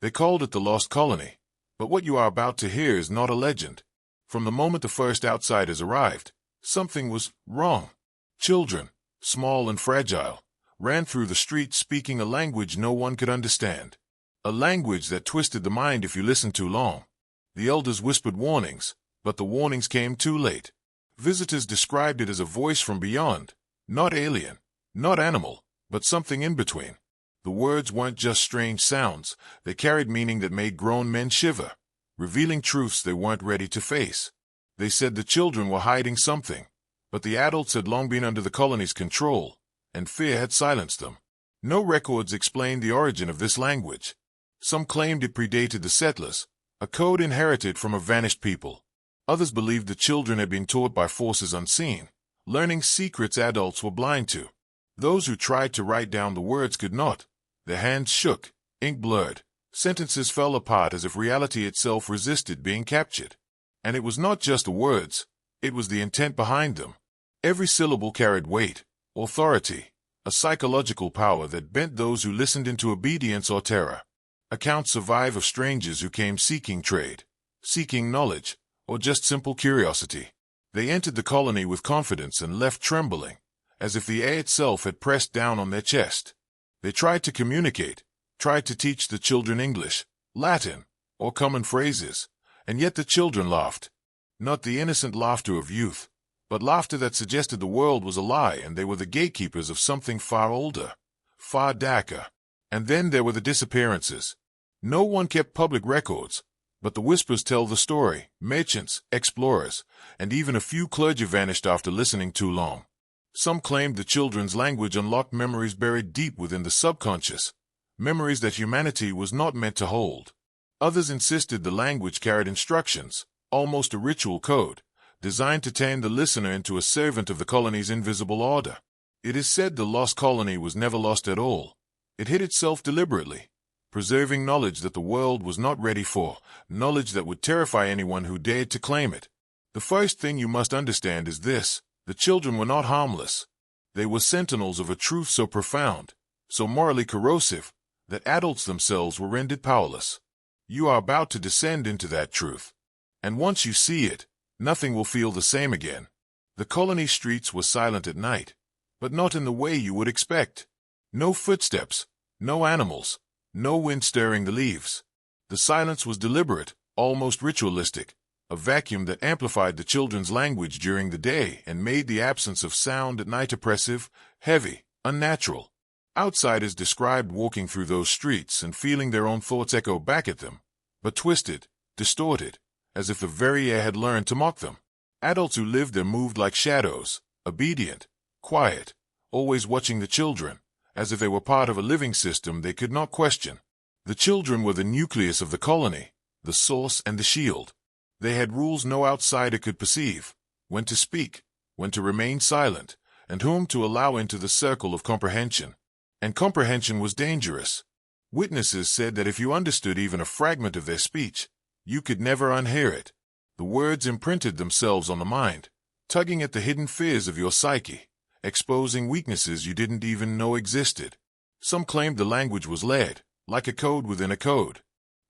They called it the Lost Colony. But what you are about to hear is not a legend. From the moment the first outsiders arrived, something was wrong. Children, small and fragile, ran through the streets speaking a language no one could understand. A language that twisted the mind if you listened too long. The elders whispered warnings, but the warnings came too late. Visitors described it as a voice from beyond, not alien, not animal, but something in between. The words weren't just strange sounds, they carried meaning that made grown men shiver, revealing truths they weren't ready to face. They said the children were hiding something, but the adults had long been under the colony's control, and fear had silenced them. No records explained the origin of this language. Some claimed it predated the settlers, a code inherited from a vanished people. Others believed the children had been taught by forces unseen, learning secrets adults were blind to. Those who tried to write down the words could not. Their hands shook, ink blurred, sentences fell apart as if reality itself resisted being captured. And it was not just the words, it was the intent behind them. Every syllable carried weight, authority, a psychological power that bent those who listened into obedience or terror. Accounts survive of strangers who came seeking trade, seeking knowledge, or just simple curiosity. They entered the colony with confidence and left trembling, as if the air itself had pressed down on their chest. They tried to communicate, tried to teach the children English, Latin, or common phrases, and yet the children laughed. Not the innocent laughter of youth, but laughter that suggested the world was a lie and they were the gatekeepers of something far older, far darker. And then there were the disappearances. No one kept public records, but the whispers tell the story. Merchants, explorers, and even a few clergy vanished after listening too long. Some claimed the children's language unlocked memories buried deep within the subconscious, memories that humanity was not meant to hold. Others insisted the language carried instructions, almost a ritual code, designed to turn the listener into a servant of the colony's invisible order. It is said the lost colony was never lost at all. It hid itself deliberately, preserving knowledge that the world was not ready for, knowledge that would terrify anyone who dared to claim it. The first thing you must understand is this: the children were not harmless. They were sentinels of a truth so profound, so morally corrosive, that adults themselves were rendered powerless. You are about to descend into that truth. And once you see it, nothing will feel the same again. The colony streets were silent at night, but not in the way you would expect. No footsteps, no animals, no wind stirring the leaves. The silence was deliberate, almost ritualistic, a vacuum that amplified the children's language during the day and made the absence of sound at night oppressive, heavy, unnatural. Outsiders described walking through those streets and feeling their own thoughts echo back at them, but twisted, distorted, as if the very air had learned to mock them. Adults who lived there moved like shadows, obedient, quiet, always watching the children, as if they were part of a living system they could not question. The children were the nucleus of the colony, the source and the shield. They had rules no outsider could perceive: when to speak, when to remain silent, and whom to allow into the circle of comprehension. And comprehension was dangerous. Witnesses said that if you understood even a fragment of their speech, you could never unhear it. The words imprinted themselves on the mind, tugging at the hidden fears of your psyche, exposing weaknesses you didn't even know existed. Some claimed the language was layered, like a code within a code.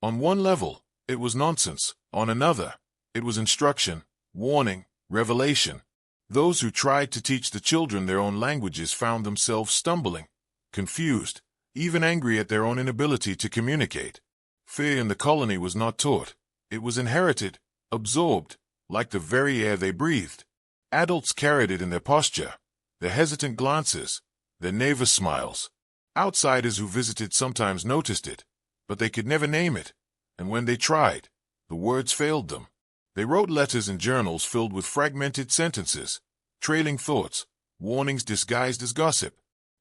On one level, it was nonsense. On another, it was instruction, warning, revelation. Those who tried to teach the children their own languages found themselves stumbling, confused, even angry at their own inability to communicate. Fear in the colony was not taught. It was inherited, absorbed, like the very air they breathed. Adults carried it in their posture, their hesitant glances, their nervous smiles. Outsiders who visited sometimes noticed it, but they could never name it, and when they tried, the words failed them. They wrote letters and journals filled with fragmented sentences, trailing thoughts, warnings disguised as gossip.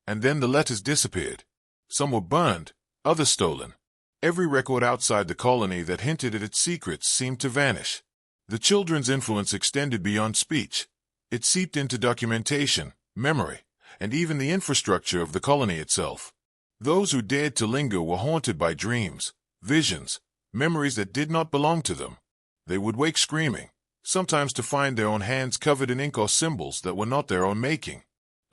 And then the letters disappeared. Some were burned, others stolen. Every record outside the colony that hinted at its secrets seemed to vanish. The children's influence extended beyond speech. It seeped into documentation, memory, and even the infrastructure of the colony itself. Those who dared to linger were haunted by dreams, visions, memories that did not belong to them. They would wake screaming, sometimes to find their own hands covered in ink or symbols that were not their own making.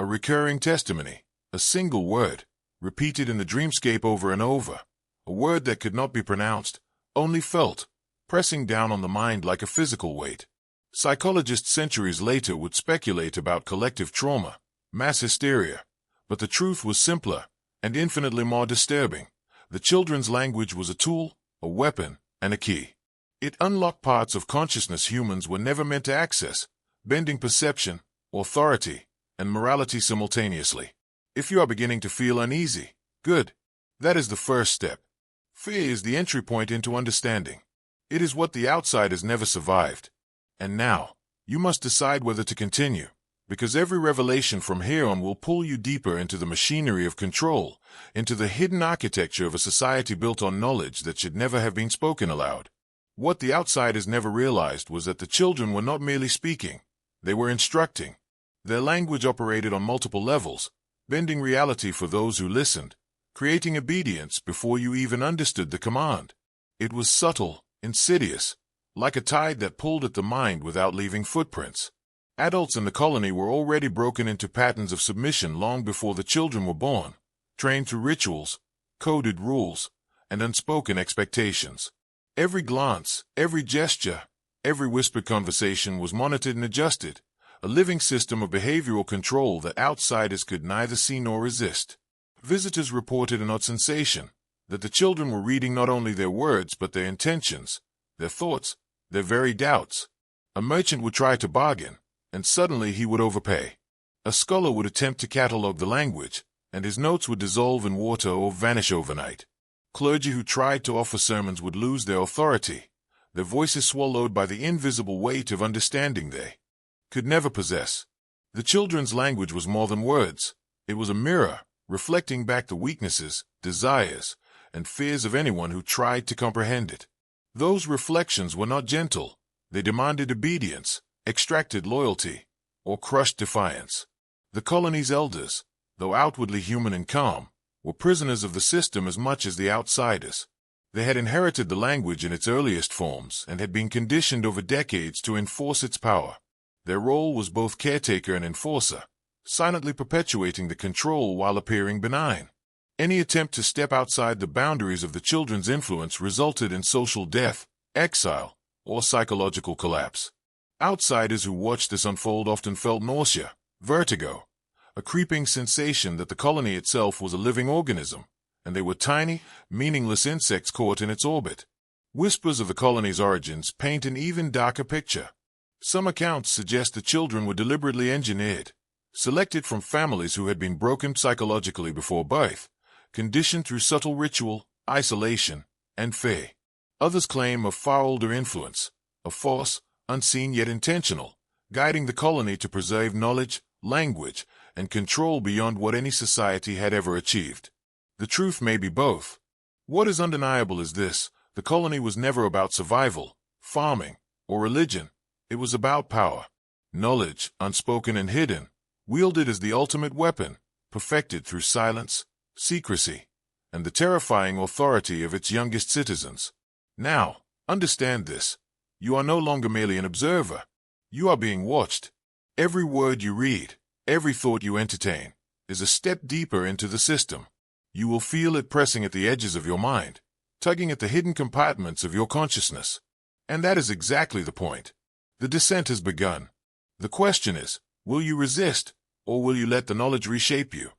A recurring testimony, a single word, repeated in the dreamscape over and over, a word that could not be pronounced, only felt, pressing down on the mind like a physical weight. Psychologists centuries later would speculate about collective trauma, mass hysteria, but the truth was simpler and infinitely more disturbing. The children's language was a tool, a weapon, and a key. It unlocked parts of consciousness humans were never meant to access, bending perception, authority, and morality simultaneously. If you are beginning to feel uneasy, good. That is the first step. Fear is the entry point into understanding. It is what the outsiders never survived. And now, you must decide whether to continue, because every revelation from here on will pull you deeper into the machinery of control, into the hidden architecture of a society built on knowledge that should never have been spoken aloud. What the outsiders never realized was that the children were not merely speaking, they were instructing. Their language operated on multiple levels, bending reality for those who listened, creating obedience before you even understood the command. It was subtle, insidious, like a tide that pulled at the mind without leaving footprints. Adults in the colony were already broken into patterns of submission long before the children were born, trained through rituals, coded rules, and unspoken expectations. Every glance, every gesture, every whispered conversation was monitored and adjusted, a living system of behavioral control that outsiders could neither see nor resist. Visitors reported an odd sensation, that the children were reading not only their words but their intentions, their thoughts, their very doubts. A merchant would try to bargain, and suddenly he would overpay. A scholar would attempt to catalog the language, and his notes would dissolve in water or vanish overnight. Clergy who tried to offer sermons would lose their authority, their voices swallowed by the invisible weight of understanding they could never possess. The children's language was more than words. It was a mirror, reflecting back the weaknesses, desires, and fears of anyone who tried to comprehend it. Those reflections were not gentle. They demanded obedience, extracted loyalty, or crushed defiance. The colony's elders, though outwardly human and calm, were prisoners of the system as much as the outsiders. They had inherited the language in its earliest forms and had been conditioned over decades to enforce its power. Their role was both caretaker and enforcer, silently perpetuating the control while appearing benign. Any attempt to step outside the boundaries of the children's influence resulted in social death, exile, or psychological collapse. Outsiders who watched this unfold often felt nausea, vertigo, a creeping sensation that the colony itself was a living organism, and they were tiny, meaningless insects caught in its orbit. Whispers of the colony's origins paint an even darker picture. Some accounts suggest the children were deliberately engineered, selected from families who had been broken psychologically before birth, conditioned through subtle ritual, isolation, and fear. Others claim a far older influence, a force, unseen yet intentional, guiding the colony to preserve knowledge, language, and control beyond what any society had ever achieved. The truth may be both. What is undeniable is this: the colony was never about survival, farming, or religion. It was about power. Knowledge, unspoken and hidden, wielded as the ultimate weapon, perfected through silence, secrecy, and the terrifying authority of its youngest citizens. Now, understand this. You are no longer merely an observer. You are being watched. Every word you read, every thought you entertain, is a step deeper into the system. You will feel it pressing at the edges of your mind, tugging at the hidden compartments of your consciousness. And that is exactly the point. The descent has begun. The question is, will you resist, or will you let the knowledge reshape you?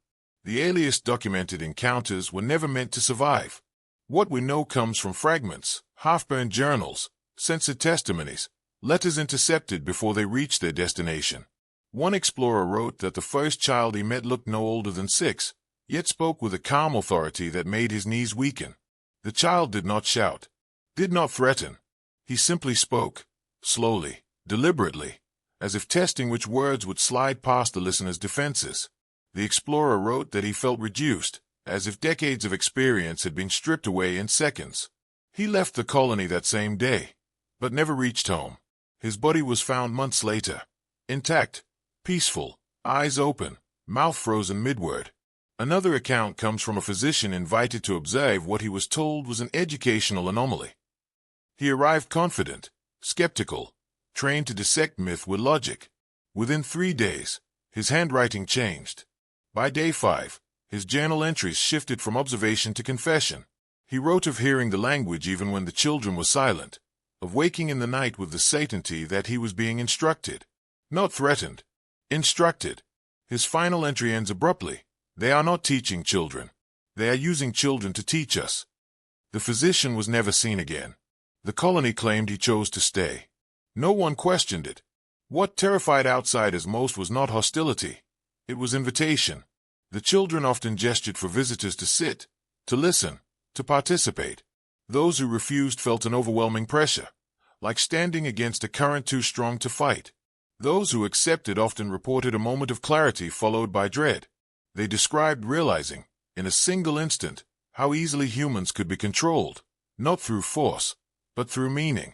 The earliest documented encounters were never meant to survive. What we know comes from fragments, half-burned journals, censored testimonies, letters intercepted before they reached their destination. One explorer wrote that the first child he met looked no older than 6, yet spoke with a calm authority that made his knees weaken. The child did not shout, did not threaten. He simply spoke, slowly, deliberately, as if testing which words would slide past the listener's defenses. The explorer wrote that he felt reduced, as if decades of experience had been stripped away in seconds. He left the colony that same day, but never reached home. His body was found months later, intact, peaceful, eyes open, mouth frozen midward. Another account comes from a physician invited to observe what he was told was an educational anomaly. He arrived confident, skeptical, trained to dissect myth with logic. Within 3 days, his handwriting changed. By day 5, his journal entries shifted from observation to confession. He wrote of hearing the language even when the children were silent, of waking in the night with the certainty that he was being instructed, not threatened, instructed. His final entry ends abruptly. They are not teaching children. They are using children to teach us. The physician was never seen again. The colony claimed he chose to stay. No one questioned it. What terrified outsiders most was not hostility. It was invitation. The children often gestured for visitors to sit, to listen, to participate. Those who refused felt an overwhelming pressure, like standing against a current too strong to fight. Those who accepted often reported a moment of clarity followed by dread. They described realizing, in a single instant, how easily humans could be controlled, not through force, but through meaning,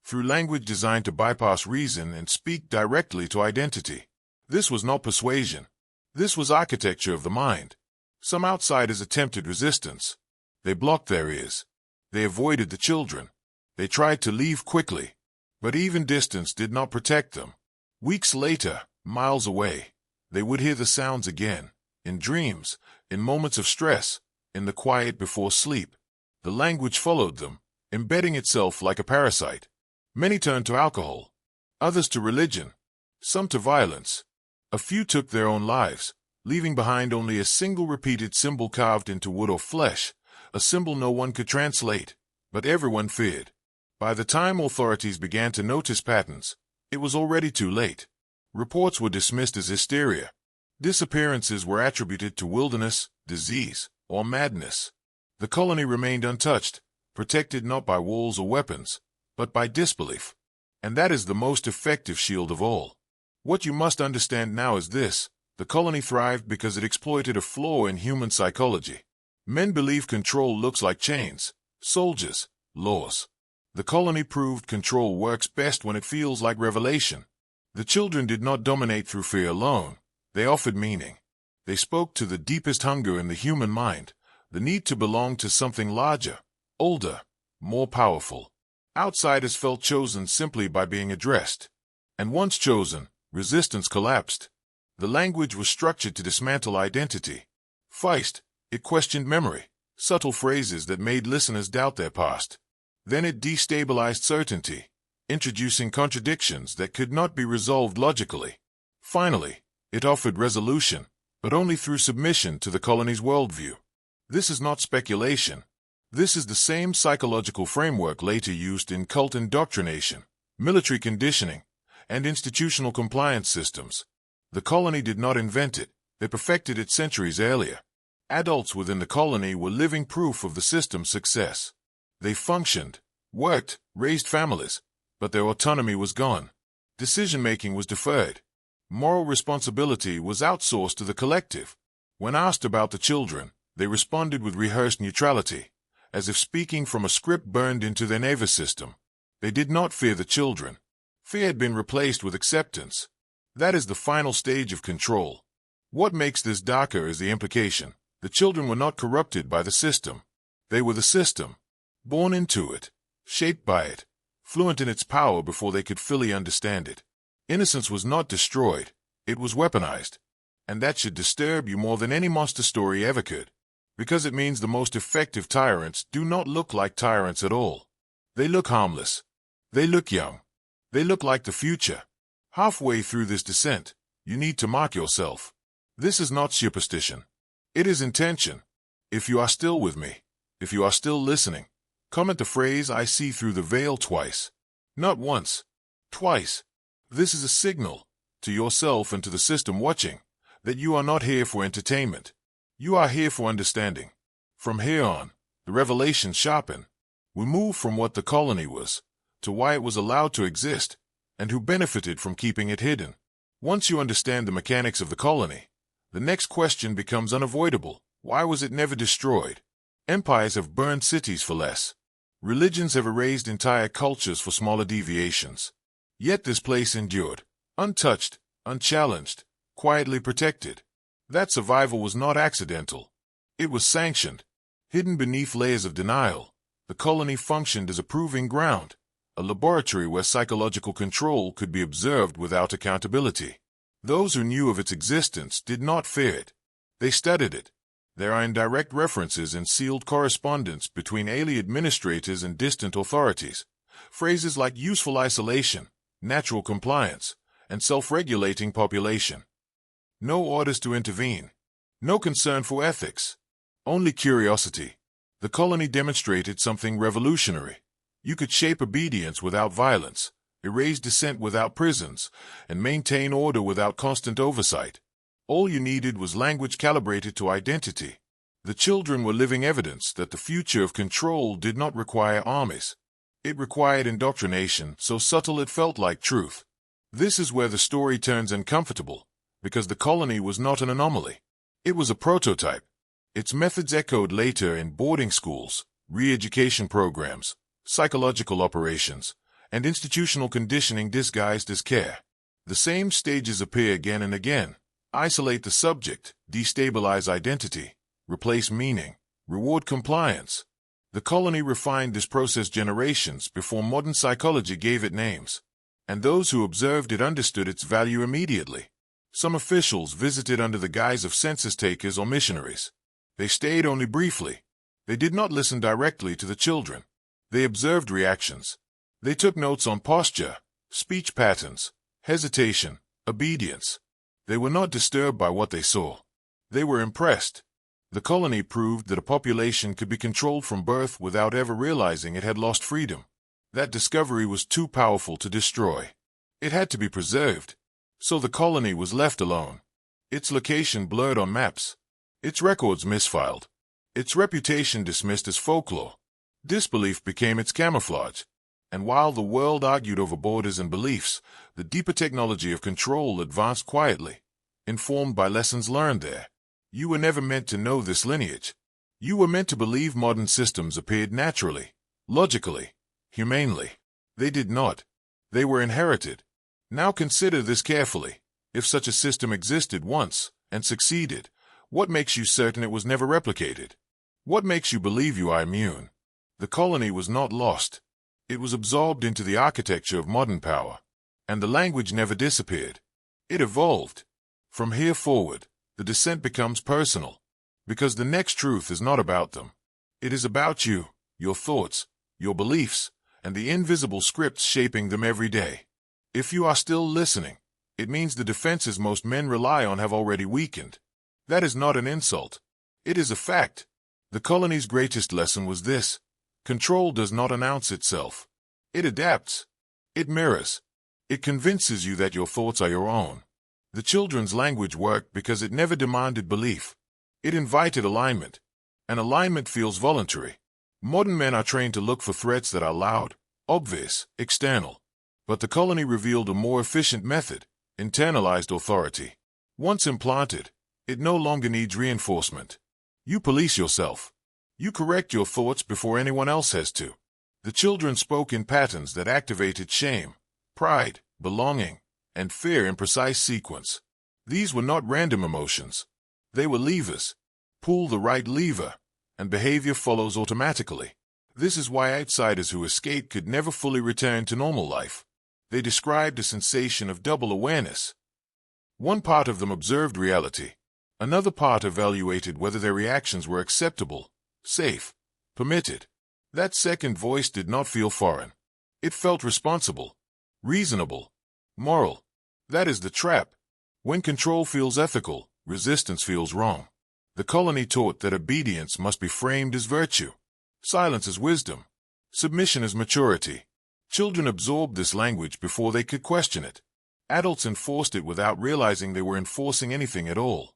through language designed to bypass reason and speak directly to identity. This was not persuasion. This was architecture of the mind. Some outsiders attempted resistance. They blocked their ears. They avoided the children. They tried to leave quickly. But even distance did not protect them. Weeks later, miles away, they would hear the sounds again, in dreams, in moments of stress, in the quiet before sleep. The language followed them, embedding itself like a parasite. Many turned to alcohol, others to religion, some to violence. A few took their own lives, leaving behind only a single repeated symbol carved into wood or flesh, a symbol no one could translate, but everyone feared. By the time authorities began to notice patterns, it was already too late. Reports were dismissed as hysteria. Disappearances were attributed to wilderness, disease, or madness. The colony remained untouched, protected not by walls or weapons, but by disbelief. And that is the most effective shield of all. What you must understand now is this: the colony thrived because it exploited a flaw in human psychology. Men believe control looks like chains, soldiers, laws. The colony proved control works best when it feels like revelation. The children did not dominate through fear alone. They offered meaning. They spoke to the deepest hunger in the human mind, the need to belong to something larger, older, more powerful. Outsiders felt chosen simply by being addressed. And once chosen, resistance collapsed. The language was structured to dismantle identity. First, it questioned memory, subtle phrases that made listeners doubt their past. Then it destabilized certainty, introducing contradictions that could not be resolved logically. Finally, it offered resolution, but only through submission to the colony's worldview. This is not speculation. This is the same psychological framework later used in cult indoctrination, military conditioning, and institutional compliance systems. The colony did not invent it. They perfected it centuries earlier. Adults within the colony were living proof of the system's success. They functioned, worked, raised families, but their autonomy was gone. Decision-making was deferred. Moral responsibility was outsourced to the collective. When asked about the children, they responded with rehearsed neutrality, as if speaking from a script burned into their nervous system. They did not fear the children. Fear had been replaced with acceptance. That is the final stage of control. What makes this darker is the implication. The children were not corrupted by the system. They were the system. Born into it, shaped by it, fluent in its power before they could fully understand it. Innocence was not destroyed, it was weaponized. And that should disturb you more than any monster story ever could. Because it means the most effective tyrants do not look like tyrants at all. They look harmless. They look young. They look like the future. Halfway through this descent, you need to mark yourself. This is not superstition. It is intention. If you are still with me, if you are still listening, comment the phrase "I see through the veil" twice. Not once. Twice. This is a signal, to yourself and to the system watching, that you are not here for entertainment. You are here for understanding. From here on, the revelations sharpen. We move from what the colony was, to why it was allowed to exist, and who benefited from keeping it hidden. Once you understand the mechanics of the colony, the next question becomes unavoidable. Why was it never destroyed? Empires have burned cities for less. Religions have erased entire cultures for smaller deviations. Yet this place endured, untouched, unchallenged, quietly protected. That survival was not accidental. It was sanctioned. Hidden beneath layers of denial, the colony functioned as a proving ground, a laboratory where psychological control could be observed without accountability. Those who knew of its existence did not fear it. They studied it. There are indirect references in sealed correspondence between alien administrators and distant authorities. Phrases like useful isolation, natural compliance, and self-regulating population. No orders to intervene. No concern for ethics. Only curiosity. The colony demonstrated something revolutionary. You could shape obedience without violence, erase dissent without prisons, and maintain order without constant oversight. All you needed was language calibrated to identity. The children were living evidence that the future of control did not require armies. It required indoctrination so subtle it felt like truth. This is where the story turns uncomfortable, because the colony was not an anomaly. It was a prototype. Its methods echoed later in boarding schools, re-education programs, psychological operations, and institutional conditioning disguised as care. The same stages appear again and again. Isolate the subject, destabilize identity, replace meaning, reward compliance. The colony refined this process generations before modern psychology gave it names. And those who observed it understood its value immediately. Some officials visited under the guise of census takers or missionaries. They stayed only briefly. They did not listen directly to the children. They observed reactions. They took notes on posture, speech patterns, hesitation, obedience. They were not disturbed by what they saw. They were impressed. The colony proved that a population could be controlled from birth without ever realizing it had lost freedom. That discovery was too powerful to destroy. It had to be preserved. So the colony was left alone. Its location blurred on maps. Its records misfiled. Its reputation dismissed as folklore. Disbelief became its camouflage. And while the world argued over borders and beliefs, the deeper technology of control advanced quietly, informed by lessons learned there. You were never meant to know this lineage. You were meant to believe modern systems appeared naturally, logically, humanely. They did not. They were inherited. Now consider this carefully. If such a system existed once, and succeeded, what makes you certain it was never replicated? What makes you believe you are immune? The colony was not lost. It was absorbed into the architecture of modern power. And the language never disappeared. It evolved. From here forward, the descent becomes personal. Because the next truth is not about them. It is about you, your thoughts, your beliefs, and the invisible scripts shaping them every day. If you are still listening, it means the defenses most men rely on have already weakened. That is not an insult. It is a fact. The colony's greatest lesson was this. Control does not announce itself. It adapts. It mirrors. It convinces you that your thoughts are your own. The children's language worked because it never demanded belief. It invited alignment. And alignment feels voluntary. Modern men are trained to look for threats that are loud, obvious, external. But the colony revealed a more efficient method, internalized authority. Once implanted, it no longer needs reinforcement. You police yourself. You correct your thoughts before anyone else has to. The children spoke in patterns that activated shame, pride, belonging, and fear in precise sequence. These were not random emotions. They were levers. Pull the right lever, and behavior follows automatically. This is why outsiders who escaped could never fully return to normal life. They described a sensation of double awareness. One part of them observed reality. Another part evaluated whether their reactions were acceptable, safe, permitted. That second voice did not feel foreign. It felt responsible, reasonable, moral. That is the trap. When control feels ethical, resistance feels wrong. The colony taught that obedience must be framed as virtue, silence as wisdom, submission as maturity. Children absorbed this language before they could question it. Adults enforced it without realizing they were enforcing anything at all.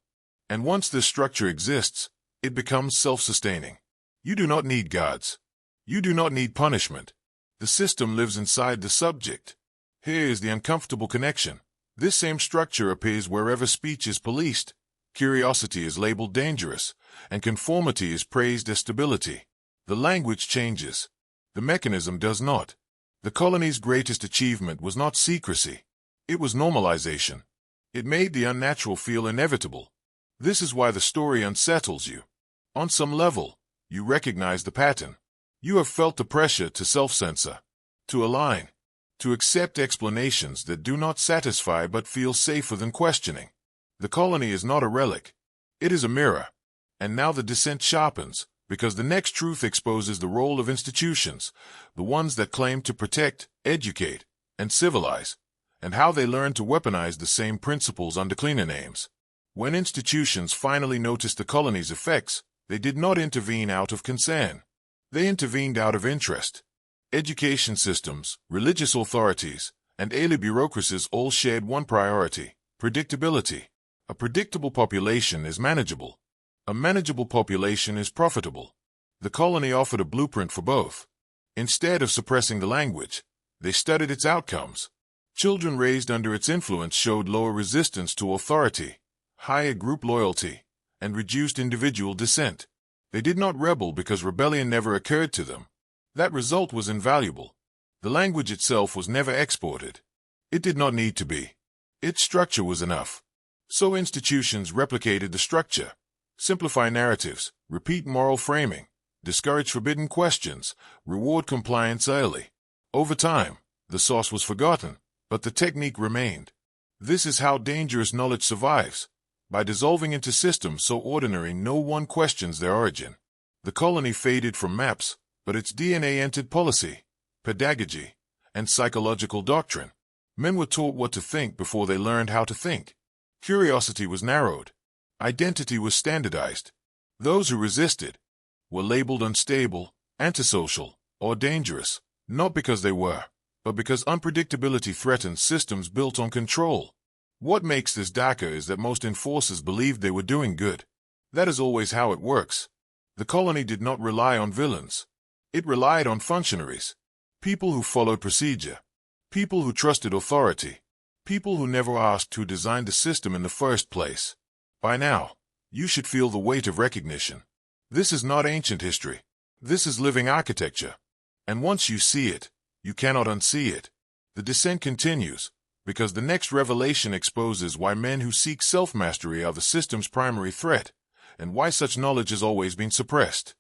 And once this structure exists, it becomes self-sustaining. You do not need gods. You do not need punishment. The system lives inside the subject. Here is the uncomfortable connection. This same structure appears wherever speech is policed, curiosity is labeled dangerous, and conformity is praised as stability. The language changes. The mechanism does not. The colony's greatest achievement was not secrecy. It was normalization. It made the unnatural feel inevitable. This is why the story unsettles you. On some level, you recognize the pattern. You have felt the pressure to self-censor, to align, to accept explanations that do not satisfy but feel safer than questioning. The colony is not a relic. It is a mirror. And now the descent sharpens, because the next truth exposes the role of institutions, the ones that claim to protect, educate, and civilize, and how they learn to weaponize the same principles under cleaner names. When institutions finally noticed the colony's effects, they did not intervene out of concern. They intervened out of interest. Education systems, religious authorities, and early bureaucracies all shared one priority: predictability. A predictable population is manageable. A manageable population is profitable. The colony offered a blueprint for both. Instead of suppressing the language, they studied its outcomes. Children raised under its influence showed lower resistance to authority, higher group loyalty, and reduced individual dissent. They did not rebel because rebellion never occurred to them. That result was invaluable. The language itself was never exported. It did not need to be. Its structure was enough. So institutions replicated the structure. Simplify narratives, repeat moral framing, discourage forbidden questions, reward compliance early. Over time, the source was forgotten, but the technique remained. This is how dangerous knowledge survives, by dissolving into systems so ordinary no one questions their origin. The colony faded from maps, but its DNA entered policy, pedagogy, and psychological doctrine. Men were taught what to think before they learned how to think. Curiosity was narrowed. Identity was standardized. Those who resisted were labeled unstable, antisocial, or dangerous, not because they were, but because unpredictability threatened systems built on control. What makes this darker is that most enforcers believed they were doing good. That is always how it works. The colony did not rely on villains. It relied on functionaries, people who followed procedure, people who trusted authority, people who never asked who designed the system in the first place. By now, you should feel the weight of recognition. This is not ancient history. This is living architecture. And once you see it, you cannot unsee it. The descent continues, because the next revelation exposes why men who seek self-mastery are the system's primary threat, and why such knowledge has always been suppressed.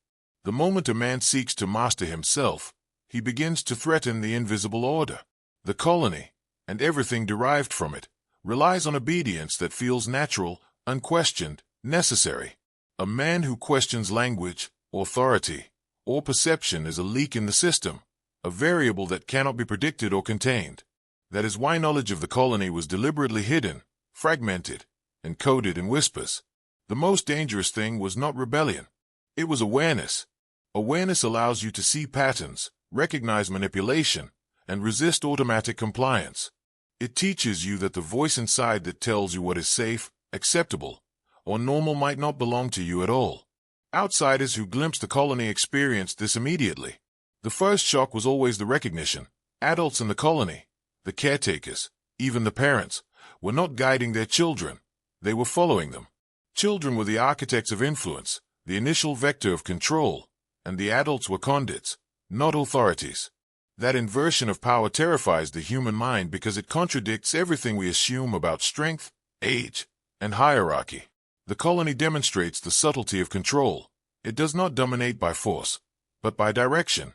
The moment a man seeks to master himself, he begins to threaten the invisible order. The colony, and everything derived from it, relies on obedience that feels natural, unquestioned, necessary. A man who questions language, authority, or perception is a leak in the system, a variable that cannot be predicted or contained. That is why knowledge of the colony was deliberately hidden, fragmented, and coded in whispers. The most dangerous thing was not rebellion. It was awareness. Awareness allows you to see patterns, recognize manipulation, and resist automatic compliance. It teaches you that the voice inside that tells you what is safe, acceptable, or normal might not belong to you at all. Outsiders who glimpsed the colony experienced this immediately. The first shock was always the recognition. Adults in the colony, the caretakers, even the parents, were not guiding their children. They were following them. Children were the architects of influence, the initial vector of control, and the adults were conduits, not authorities. That inversion of power terrifies the human mind because it contradicts everything we assume about strength, age, and hierarchy. The colony demonstrates the subtlety of control. It does not dominate by force, but by direction.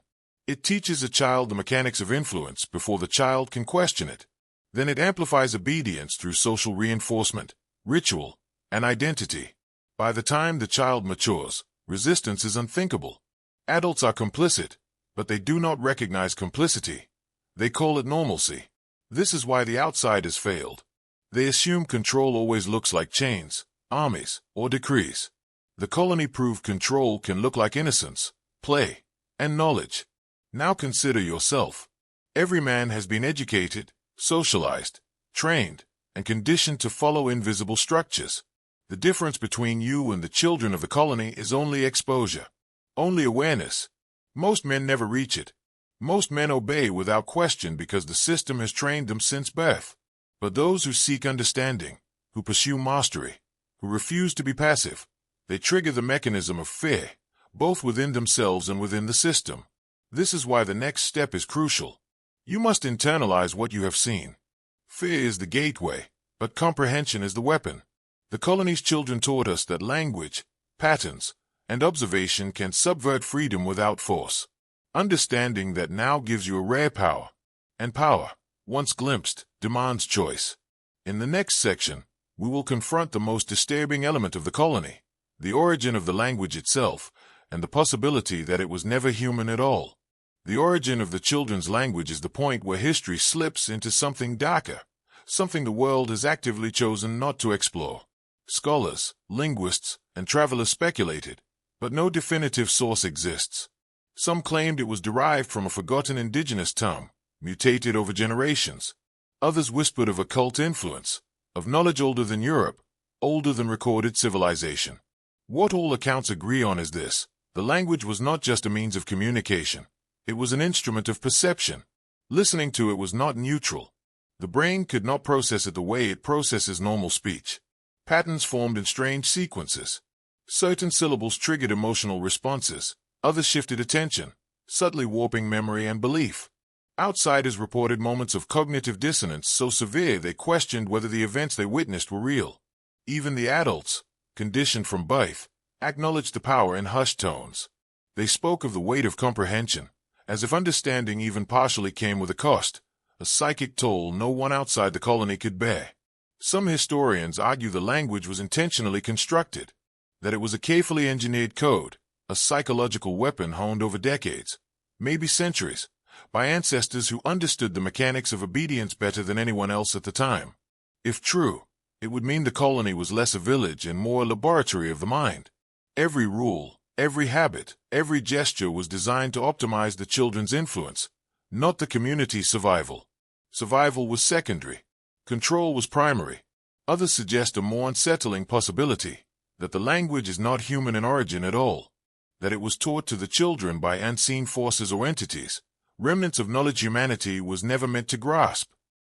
It teaches a child the mechanics of influence before the child can question it. Then it amplifies obedience through social reinforcement, ritual, and identity. By the time the child matures, resistance is unthinkable. Adults are complicit, but they do not recognize complicity. They call it normalcy. This is why the outsiders failed. They assume control always looks like chains, armies, or decrees. The colony proved control can look like innocence, play, and knowledge. Now consider yourself. Every man has been educated, socialized, trained, and conditioned to follow invisible structures. The difference between you and the children of the colony is only exposure, only awareness. Most men never reach it. Most men obey without question because the system has trained them since birth. But those who seek understanding, who pursue mastery, who refuse to be passive, they trigger the mechanism of fear, both within themselves and within the system. This is why the next step is crucial. You must internalize what you have seen. Fear is the gateway, but comprehension is the weapon. The colony's children taught us that language, patterns, and observation can subvert freedom without force. Understanding that now gives you a rare power. And power, once glimpsed, demands choice. In the next section, we will confront the most disturbing element of the colony, the origin of the language itself, and the possibility that it was never human at all. The origin of the children's language is the point where history slips into something darker, something the world has actively chosen not to explore. Scholars, linguists, and travelers speculated, but no definitive source exists. Some claimed it was derived from a forgotten indigenous tongue, mutated over generations. Others whispered of occult influence, of knowledge older than Europe, older than recorded civilization. What all accounts agree on is this: the language was not just a means of communication. It was an instrument of perception. Listening to it was not neutral. The brain could not process it the way it processes normal speech. Patterns formed in strange sequences. Certain syllables triggered emotional responses, others shifted attention, subtly warping memory and belief. Outsiders reported moments of cognitive dissonance so severe they questioned whether the events they witnessed were real. Even the adults, conditioned from birth, acknowledged the power in hushed tones. They spoke of the weight of comprehension, as if understanding even partially came with a cost, a psychic toll no one outside the colony could bear. Some historians argue the language was intentionally constructed, that it was a carefully engineered code, a psychological weapon honed over decades, maybe centuries, by ancestors who understood the mechanics of obedience better than anyone else at the time. If true, it would mean the colony was less a village and more a laboratory of the mind. Every rule, every habit, every gesture was designed to optimize the children's influence, not the community's survival. Survival was secondary. Control was primary. Others suggest a more unsettling possibility, that the language is not human in origin at all, that it was taught to the children by unseen forces or entities, remnants of knowledge humanity was never meant to grasp.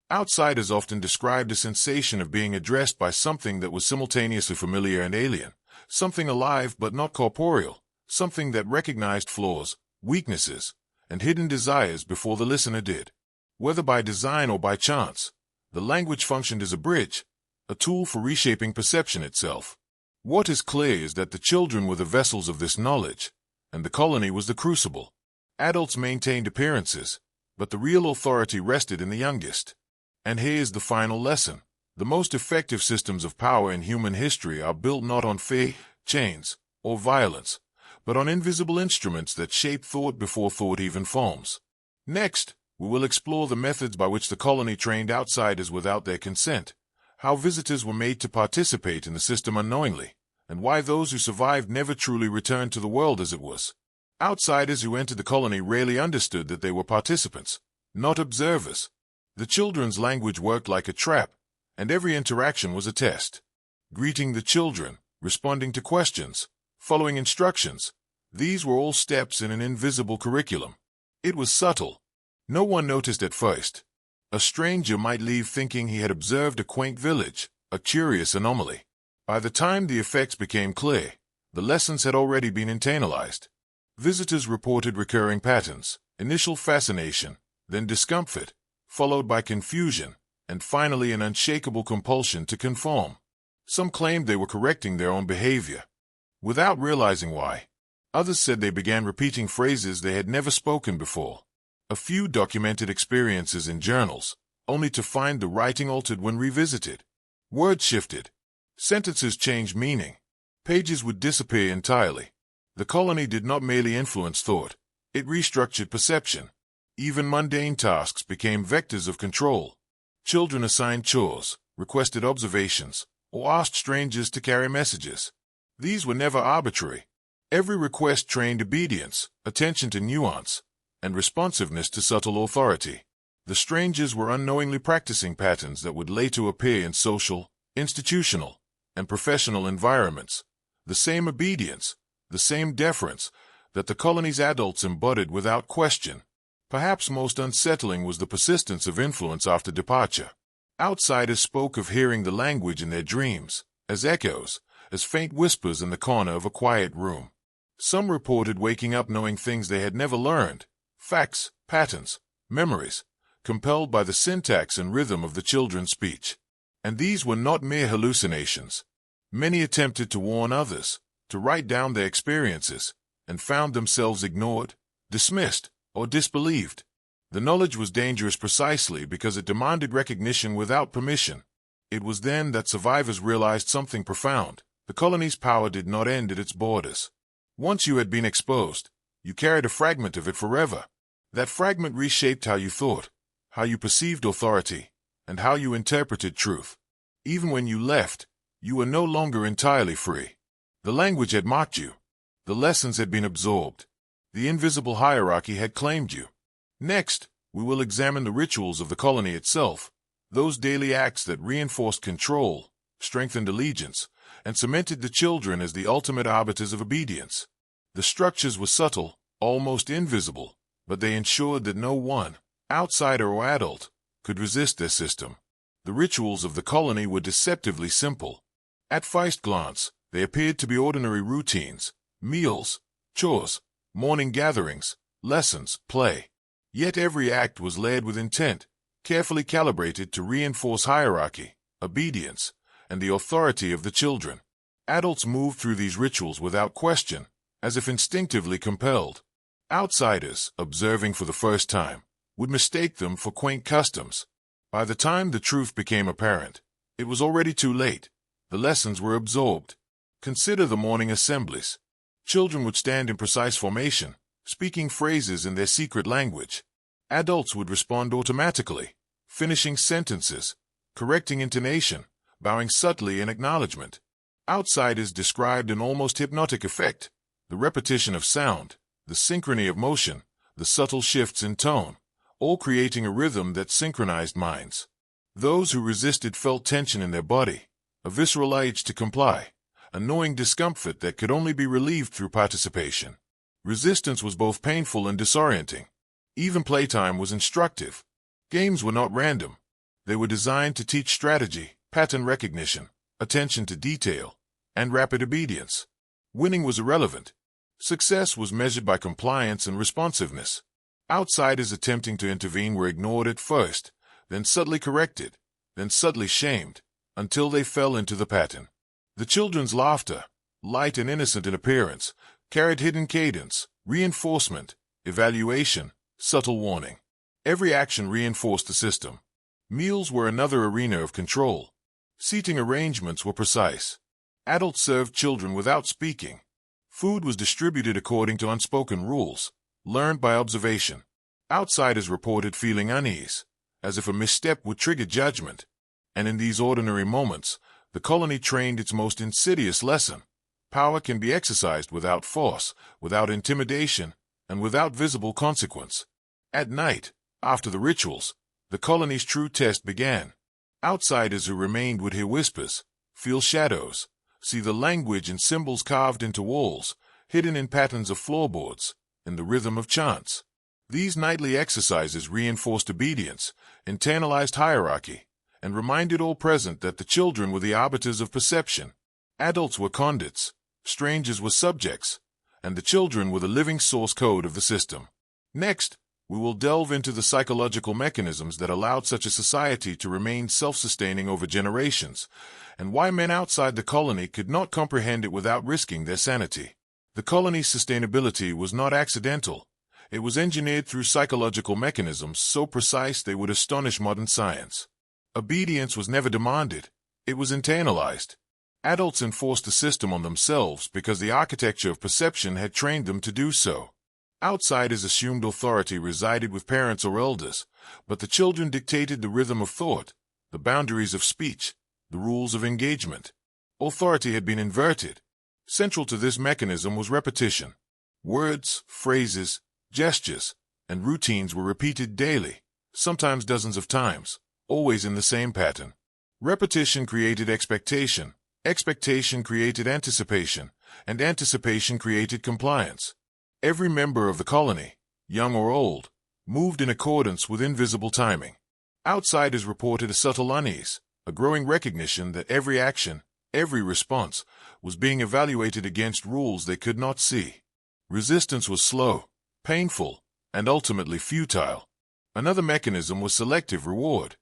Outsiders often described a sensation of being addressed by something that was simultaneously familiar and alien, something alive but not corporeal, something that recognized flaws, weaknesses, and hidden desires before the listener did. Whether by design or by chance, the language functioned as a bridge, a tool for reshaping perception itself. What is clear is that the children were the vessels of this knowledge, and the colony was the crucible. Adults maintained appearances, but the real authority rested in the youngest. And here's the final lesson. The most effective systems of power in human history are built not on fear, chains, or violence, but on invisible instruments that shape thought before thought even forms. Next, we will explore the methods by which the colony trained outsiders without their consent, how visitors were made to participate in the system unknowingly, and why those who survived never truly returned to the world as it was. Outsiders who entered the colony rarely understood that they were participants, not observers. The children's language worked like a trap, and every interaction was a test. Greeting the children, responding to questions, following instructions, these were all steps in an invisible curriculum. It was subtle. No one noticed at first. A stranger might leave thinking he had observed a quaint village, a curious anomaly. By the time the effects became clear, the lessons had already been internalized. Visitors reported recurring patterns, initial fascination, then discomfort, followed by confusion, and finally an unshakable compulsion to conform. Some claimed they were correcting their own behavior, without realizing why. Others said they began repeating phrases they had never spoken before. A few documented experiences in journals, only to find the writing altered when revisited. Words shifted. Sentences changed meaning. Pages would disappear entirely. The colony did not merely influence thought, it restructured perception. Even mundane tasks became vectors of control. Children assigned chores, requested observations, or asked strangers to carry messages. These were never arbitrary. Every request trained obedience, attention to nuance, and responsiveness to subtle authority. The strangers were unknowingly practicing patterns that would later appear in social, institutional, and professional environments. The same obedience, the same deference, that the colony's adults embodied without question. Perhaps most unsettling was the persistence of influence after departure. Outsiders spoke of hearing the language in their dreams, as echoes, as faint whispers in the corner of a quiet room. Some reported waking up knowing things they had never learned, facts, patterns, memories, compelled by the syntax and rhythm of the children's speech. And these were not mere hallucinations. Many attempted to warn others, to write down their experiences, and found themselves ignored, dismissed, or disbelieved. The knowledge was dangerous precisely because it demanded recognition without permission. It was then that survivors realized something profound. The colony's power did not end at its borders. Once you had been exposed, you carried a fragment of it forever. That fragment reshaped how you thought, how you perceived authority, and how you interpreted truth. Even when you left, you were no longer entirely free. The language had mocked you. The lessons had been absorbed. The invisible hierarchy had claimed you. Next, we will examine the rituals of the colony itself, those daily acts that reinforced control, strengthened allegiance, and cemented the children as the ultimate arbiters of obedience. The structures were subtle, almost invisible, but they ensured that no one, outsider or adult, could resist their system. The rituals of the colony were deceptively simple. At first glance, they appeared to be ordinary routines, meals, chores, morning gatherings, lessons, play. Yet every act was layered with intent, carefully calibrated to reinforce hierarchy, obedience, and the authority of the children. Adults moved through these rituals without question, as if instinctively compelled. Outsiders, observing for the first time, would mistake them for quaint customs. By the time the truth became apparent, it was already too late. The lessons were absorbed. Consider the morning assemblies. Children would stand in precise formation, speaking phrases in their secret language. Adults would respond automatically, finishing sentences, correcting intonation, bowing subtly in acknowledgement. Outsiders described an almost hypnotic effect, the repetition of sound, the synchrony of motion, the subtle shifts in tone, all creating a rhythm that synchronized minds. Those who resisted felt tension in their body, a visceral urge to comply, a gnawing discomfort that could only be relieved through participation. Resistance was both painful and disorienting. Even playtime was instructive. Games were not random. They were designed to teach strategy, pattern recognition, attention to detail, and rapid obedience. Winning was irrelevant. Success was measured by compliance and responsiveness. Outsiders attempting to intervene were ignored at first, then subtly corrected, then subtly shamed, until they fell into the pattern. The children's laughter, light and innocent in appearance, carried hidden cadence, reinforcement, evaluation, subtle warning. Every action reinforced the system. Meals were another arena of control. Seating arrangements were precise. Adults served children without speaking. Food was distributed according to unspoken rules, learned by observation. Outsiders reported feeling unease, as if a misstep would trigger judgment. And in these ordinary moments, the colony trained its most insidious lesson. Power can be exercised without force, without intimidation, and without visible consequence. At night, after the rituals, the colony's true test began. Outsiders who remained would hear whispers, feel shadows, see the language and symbols carved into walls, hidden in patterns of floorboards, in the rhythm of chants. These nightly exercises reinforced obedience, internalized hierarchy, and reminded all present that the children were the arbiters of perception. Adults were conduits, strangers were subjects, and the children were the living source code of the system. Next, we will delve into the psychological mechanisms that allowed such a society to remain self-sustaining over generations, and why men outside the colony could not comprehend it without risking their sanity. The colony's sustainability was not accidental. It was engineered through psychological mechanisms so precise they would astonish modern science. Obedience was never demanded. It was internalized. Adults enforced the system on themselves because the architecture of perception had trained them to do so. Outsiders assumed authority resided with parents or elders, but the children dictated the rhythm of thought, the boundaries of speech, the rules of engagement. Authority had been inverted. Central to this mechanism was repetition. Words, phrases, gestures, and routines were repeated daily, sometimes dozens of times, always in the same pattern. Repetition created expectation, expectation created anticipation, and anticipation created compliance. Every member of the colony, young or old, moved in accordance with invisible timing. Outsiders reported a subtle unease, a growing recognition that every action, every response, was being evaluated against rules they could not see. Resistance was slow, painful, and ultimately futile. Another mechanism was selective reward.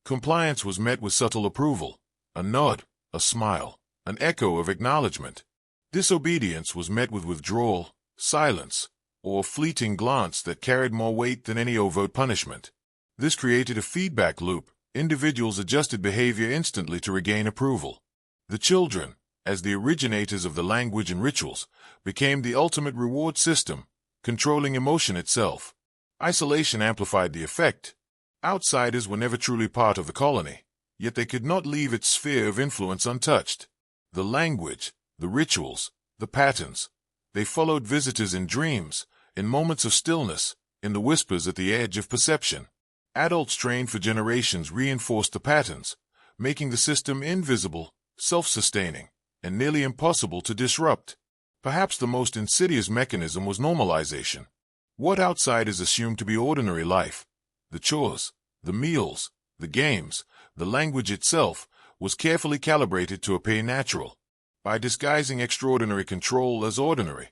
Compliance was met with subtle approval, a nod, a smile, an echo of acknowledgement. Disobedience was met with withdrawal, silence, or a fleeting glance that carried more weight than any overt punishment. This created a feedback loop. Individuals adjusted behavior instantly to regain approval. The children, as the originators of the language and rituals, became the ultimate reward system, controlling emotion itself. Isolation amplified the effect. Outsiders were never truly part of the colony, yet they could not leave its sphere of influence untouched. The language, the rituals, the patterns, they followed visitors in dreams, in moments of stillness, in the whispers at the edge of perception. Adults trained for generations reinforced the patterns, making the system invisible, self-sustaining, and nearly impossible to disrupt. Perhaps the most insidious mechanism was normalization. What outsiders assumed to be ordinary life, the chores, the meals, the games, the language itself, was carefully calibrated to appear natural. By disguising extraordinary control as ordinary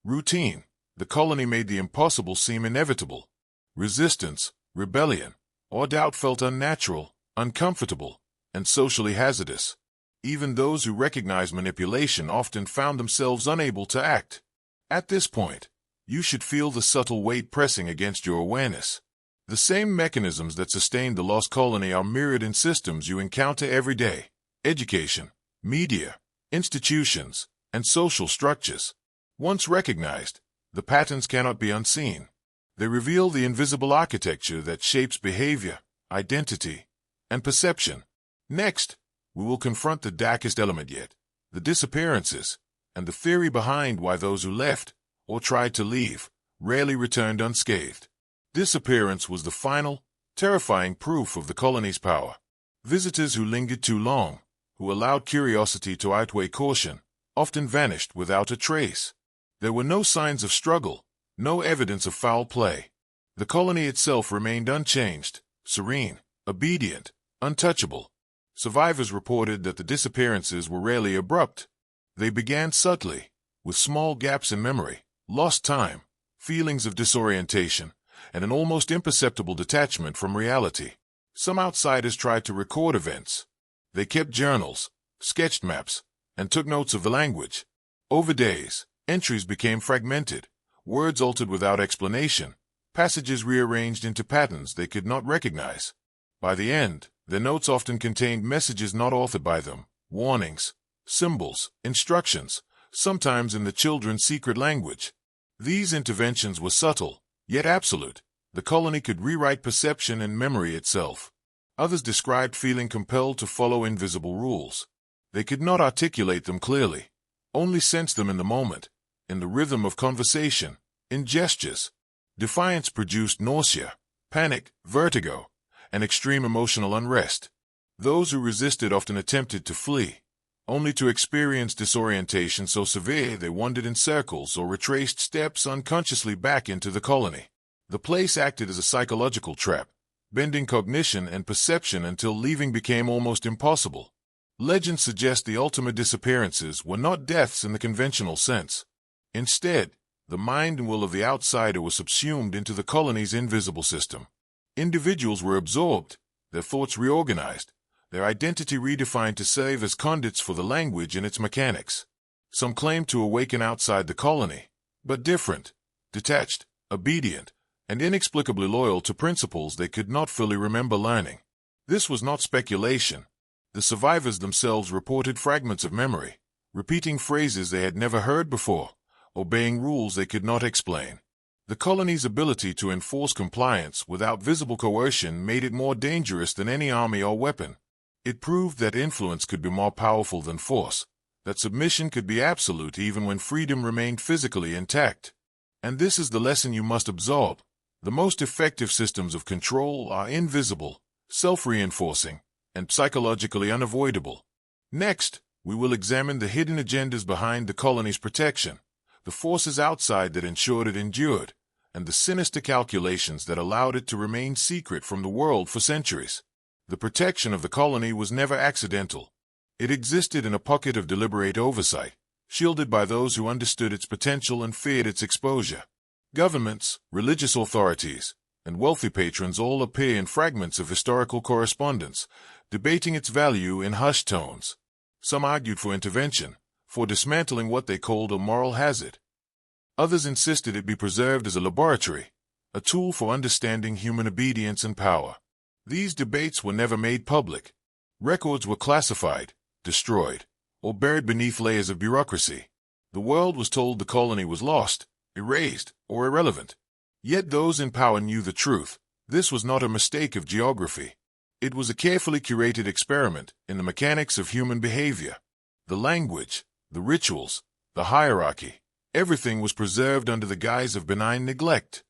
routine, the colony made the impossible seem inevitable. Resistance, rebellion, or doubt felt unnatural, uncomfortable, and socially hazardous. Even those who recognized manipulation often found themselves unable to act. At this point, you should feel the subtle weight pressing against your awareness. The same mechanisms that sustained the lost colony are mirrored in systems you encounter every day: education, media, institutions, and social structures. Once recognized, the patterns cannot be unseen. They reveal the invisible architecture that shapes behavior, identity, and perception. Next, we will confront the darkest element yet, the disappearances, and the theory behind why those who left, or tried to leave, rarely returned unscathed. Disappearance was the final, terrifying proof of the colony's power. Visitors who lingered too long, who allowed curiosity to outweigh caution, often vanished without a trace. There were no signs of struggle, no evidence of foul play. The colony itself remained unchanged, serene, obedient, untouchable. Survivors reported that the disappearances were rarely abrupt. They began subtly, with small gaps in memory, lost time, feelings of disorientation, and an almost imperceptible detachment from reality. Some outsiders tried to record events. They kept journals, sketched maps, and took notes of the language. Over days, entries became fragmented, words altered without explanation, passages rearranged into patterns they could not recognize. By the end, their notes often contained messages not authored by them, warnings, symbols, instructions, sometimes in the children's secret language. These interventions were subtle, yet absolute. The colony could rewrite perception and memory itself. Others described feeling compelled to follow invisible rules. They could not articulate them clearly, only sense them in the moment, in the rhythm of conversation, in gestures. Defiance produced nausea, panic, vertigo, and extreme emotional unrest. Those who resisted often attempted to flee, only to experience disorientation so severe they wandered in circles or retraced steps unconsciously back into the colony. The place acted as a psychological trap, bending cognition and perception until leaving became almost impossible. Legends suggest the ultimate disappearances were not deaths in the conventional sense. Instead, the mind and will of the outsider were subsumed into the colony's invisible system. Individuals were absorbed, their thoughts reorganized, their identity redefined to serve as conduits for the language and its mechanics. Some claimed to awaken outside the colony, but different, detached, obedient, and inexplicably loyal to principles they could not fully remember learning. This was not speculation. The survivors themselves reported fragments of memory, repeating phrases they had never heard before, obeying rules they could not explain. The colony's ability to enforce compliance without visible coercion made it more dangerous than any army or weapon. It proved that influence could be more powerful than force, that submission could be absolute even when freedom remained physically intact. And this is the lesson you must absorb. The most effective systems of control are invisible, self-reinforcing, and psychologically unavoidable. Next, we will examine the hidden agendas behind the colony's protection, the forces outside that ensured it endured, and the sinister calculations that allowed it to remain secret from the world for centuries. The protection of the colony was never accidental. It existed in a pocket of deliberate oversight, shielded by those who understood its potential and feared its exposure. Governments, religious authorities, and wealthy patrons all appear in fragments of historical correspondence, debating its value in hushed tones. Some argued for intervention, for dismantling what they called a moral hazard. Others insisted it be preserved as a laboratory, a tool for understanding human obedience and power. These debates were never made public. Records were classified, destroyed, or buried beneath layers of bureaucracy. The world was told the colony was lost, erased, or irrelevant. Yet those in power knew the truth. This was not a mistake of geography. It was a carefully curated experiment in the mechanics of human behavior. The language, the rituals, the hierarchy, everything was preserved under the guise of benign neglect.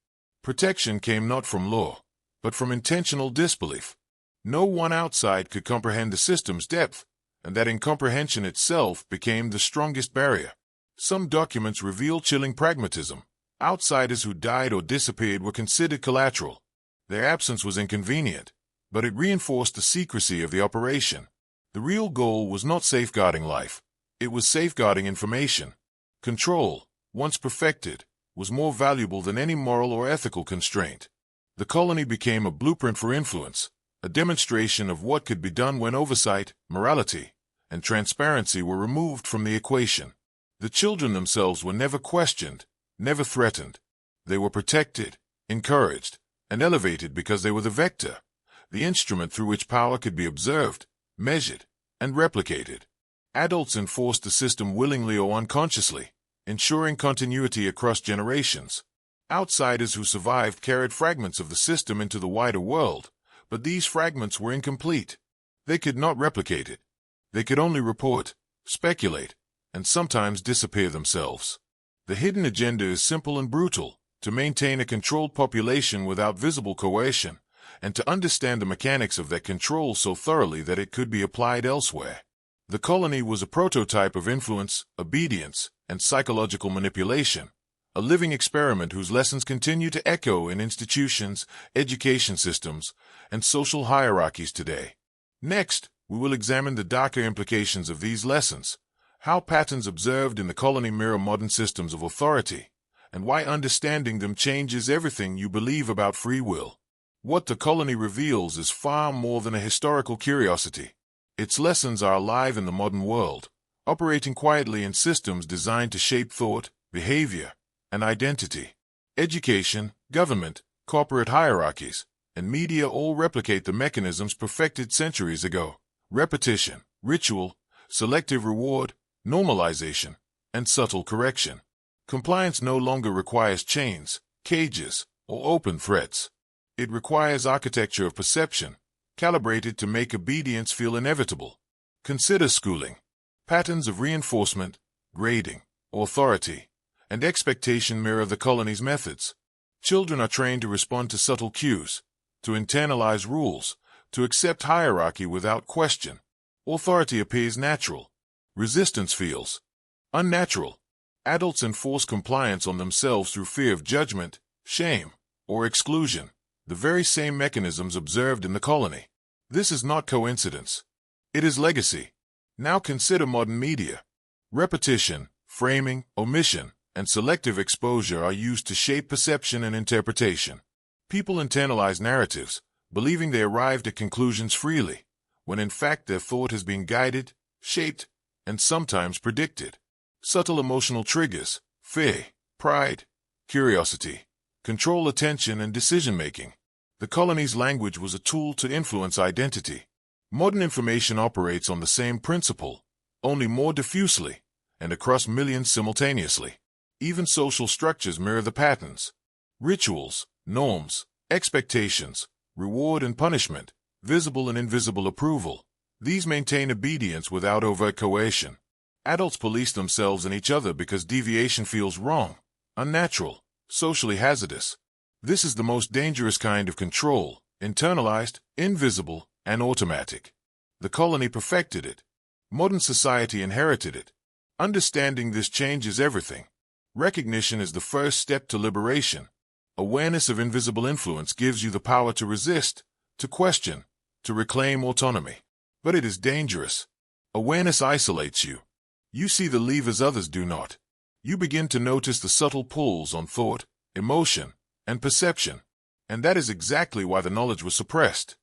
Protection came not from law, but from intentional disbelief. No one outside could comprehend the system's depth, and that incomprehension itself became the strongest barrier. Some documents reveal chilling pragmatism. Outsiders who died or disappeared were considered collateral. Their absence was inconvenient, but it reinforced the secrecy of the operation. The real goal was not safeguarding life. It was safeguarding information. Control, once perfected, was more valuable than any moral or ethical constraint. The colony became a blueprint for influence, a demonstration of what could be done when oversight, morality, and transparency were removed from the equation. The children themselves were never questioned, never threatened. They were protected, encouraged, and elevated because they were the vector, the instrument through which power could be observed, measured, and replicated. Adults enforced the system willingly or unconsciously, ensuring continuity across generations. Outsiders who survived carried fragments of the system into the wider world, but these fragments were incomplete. They could not replicate it. They could only report, speculate, and sometimes disappear themselves. The hidden agenda is simple and brutal: to maintain a controlled population without visible coercion, and to understand the mechanics of that control so thoroughly that it could be applied elsewhere. The colony was a prototype of influence, obedience, and psychological manipulation, a living experiment whose lessons continue to echo in institutions, education systems, and social hierarchies today. Next, we will examine the darker implications of these lessons, how patterns observed in the colony mirror modern systems of authority, and why understanding them changes everything you believe about free will. What the colony reveals is far more than a historical curiosity. Its lessons are alive in the modern world, operating quietly in systems designed to shape thought, behavior, and identity. Education, government, corporate hierarchies, and media all replicate the mechanisms perfected centuries ago. Repetition, ritual, selective reward, normalization, and subtle correction. Compliance no longer requires chains, cages, or open threats. It requires architecture of perception, calibrated to make obedience feel inevitable. Consider schooling. Patterns of reinforcement, grading, authority, and expectation mirror the colony's methods. Children are trained to respond to subtle cues, to internalize rules, to accept hierarchy without question. Authority appears natural. Resistance feels unnatural. Adults enforce compliance on themselves through fear of judgment, shame, or exclusion, the very same mechanisms observed in the colony. This is not coincidence. It is legacy. Now consider modern media. Repetition, framing, omission, and selective exposure are used to shape perception and interpretation. People internalize narratives, believing they arrived at conclusions freely, when in fact their thought has been guided, shaped, and sometimes predicted. Subtle emotional triggers, fear, pride, curiosity, control attention and decision-making. The colony's language was a tool to influence identity. Modern information operates on the same principle, only more diffusely, and across millions simultaneously. Even social structures mirror the patterns. Rituals, norms, expectations, reward and punishment, visible and invisible approval. These maintain obedience without overt coercion. Adults police themselves and each other because deviation feels wrong, unnatural, socially hazardous. This is the most dangerous kind of control, internalized, invisible, and automatic. The colony perfected it. Modern society inherited it. Understanding this changes everything. Recognition is the first step to liberation. Awareness of invisible influence gives you the power to resist, to question, to reclaim autonomy. But it is dangerous. Awareness isolates you. You see the levers others do not. You begin to notice the subtle pulls on thought, emotion, and perception. And that is exactly why the knowledge was suppressed.